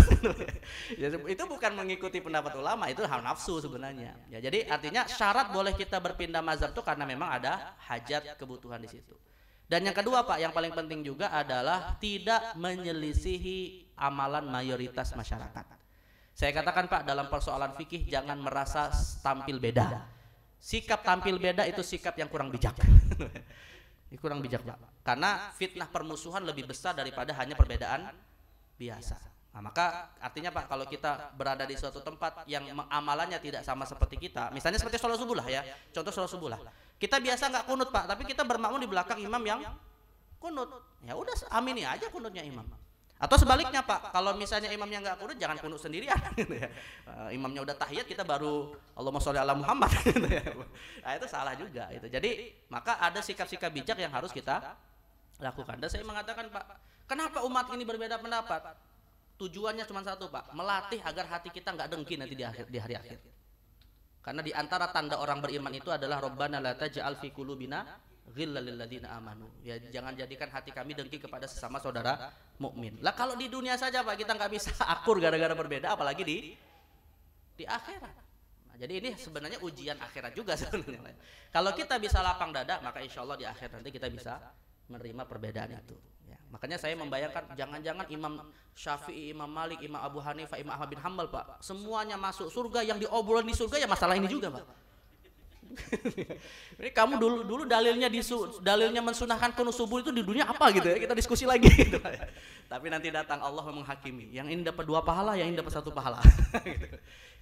Ya, itu bukan mengikuti pendapat ulama, itu hawa nafsu sebenarnya. Ya, jadi artinya syarat boleh kita berpindah mazhab itu karena memang ada hajat kebutuhan di situ. Dan yang kedua Pak, yang paling penting juga adalah tidak menyelisihi amalan mayoritas masyarakat. Saya katakan Pak, dalam persoalan fikih jangan merasa tampil beda. Sikap tampil beda itu sikap yang kurang bijak. Kurang bijak Pak. Karena fitnah permusuhan lebih besar daripada hanya perbedaan biasa. Nah, maka artinya Pak, kalau kita berada di suatu tempat yang amalannya tidak sama seperti kita, misalnya seperti sholat subuh lah ya, contoh sholat subuh lah. Kita biasa nggak kunut Pak, tapi kita bermakmum di belakang imam yang kunut. Ya udah amini aja kunutnya imam. Atau sebaliknya Pak, kalau misalnya imamnya nggak kunut, jangan kunut sendirian. Gitu ya. Imamnya udah tahiyat, kita baru Allahumma sholli ala Muhammad. Gitu ya. Nah, itu salah juga. Itu. Jadi maka ada sikap-sikap bijak yang harus kita lakukan. Dan saya mengatakan Pak, kenapa umat ini berbeda pendapat? tujuannya cuma satu Pak, melatih agar hati kita nggak dengki nanti di hari akhir. Karena di antara tanda orang beriman itu adalah Rabbana la taj'al fi qulubina ghillal lil ladzina amanu. Ya jangan jadikan hati kami dengki kepada sesama saudara mukmin. Lah kalau di dunia saja Pak kita nggak bisa akur gara-gara berbeda, apalagi di akhirat. Nah, jadi ini sebenarnya ujian akhirat juga sebenarnya. Kalau kita bisa lapang dada, maka insya Allah di akhir nanti kita bisa menerima perbedaan itu. Ya, makanya saya membayangkan jangan-jangan Imam Syafi'i, Imam Malik, Imam Abu Hanifah, Imam Ahmad bin Hanbal Pak, semuanya masuk surga, yang diobrolin di surga ya masalah ini juga Pak. Ini kamu dulu dalilnya mensunahkan kunut subuh itu di dunia apa gitu ya, kita diskusi lagi gitu. Tapi nanti datang Allah menghakimi, yang ini dapat 2 pahala, yang ini dapat 1 pahala.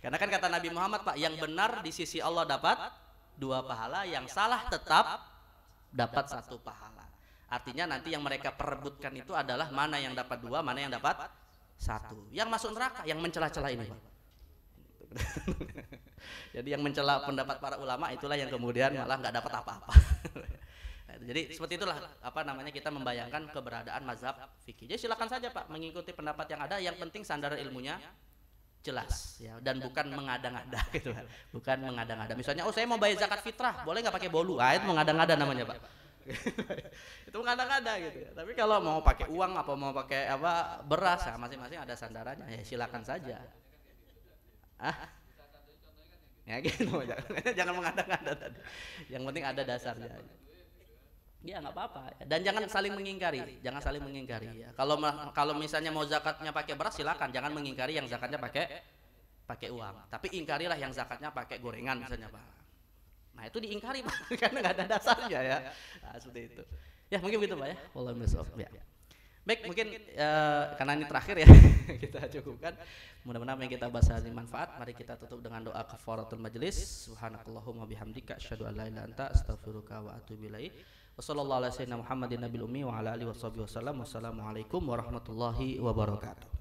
Karena kan kata Nabi Muhammad Pak, yang benar di sisi Allah dapat 2 pahala, yang salah tetap dapat 1 pahala. Artinya nanti yang mereka perebutkan itu adalah mana yang dapat 2, mana yang dapat 1. Yang masuk neraka yang mencela-cela ini Pak. Jadi yang mencela pendapat para ulama itulah yang kemudian malah nggak dapat apa-apa. Jadi seperti itulah kita membayangkan keberadaan mazhab fikih. Jadi silakan saja Pak mengikuti pendapat yang ada, yang penting sandaran ilmunya jelas ya, dan bukan mengada-ngada gitu kan. Bukan mengada-ngada. Misalnya saya mau bayar zakat fitrah, boleh nggak pakai bolu? Ah itu mengada-ngada namanya Pak. Itu mengada-ngada gitu ya. Tapi kalau mau pakai uang apa mau pakai beras, ya, masing-masing ada sandarannya ya, silakan saja. Ya gitu, jangan mengada-ngada tadi. Yang penting ada dasarnya. Ya nggak apa-apa. Dan jangan saling mengingkari, ya. Kalau misalnya mau zakatnya pakai beras silakan, jangan mengingkari yang zakatnya pakai uang. Tapi ingkarilah yang zakatnya pakai gorengan misalnya Pak. Nah itu diingkari Pak, karena nggak ada dasarnya ya. Nah, seperti itu. Ya mungkin begitu Pak ya. Wallahu a'lam. Ya. Baik, mungkin karena ini terakhir ya kita cukupkan. Mudah-mudahan yang kita bahas ini manfaat. Mari kita tutup dengan doa kafaratul majelis. Subhanakallahumma bihamdika asyhadu an la ilaha illa anta astaghfiruka wa atubu ilaik. Wassallallahu ala sayyidina Muhammadin nabil ummi wa ala alihi washabihi wasallam. Wassalamualaikum warahmatullahi wabarakatuh.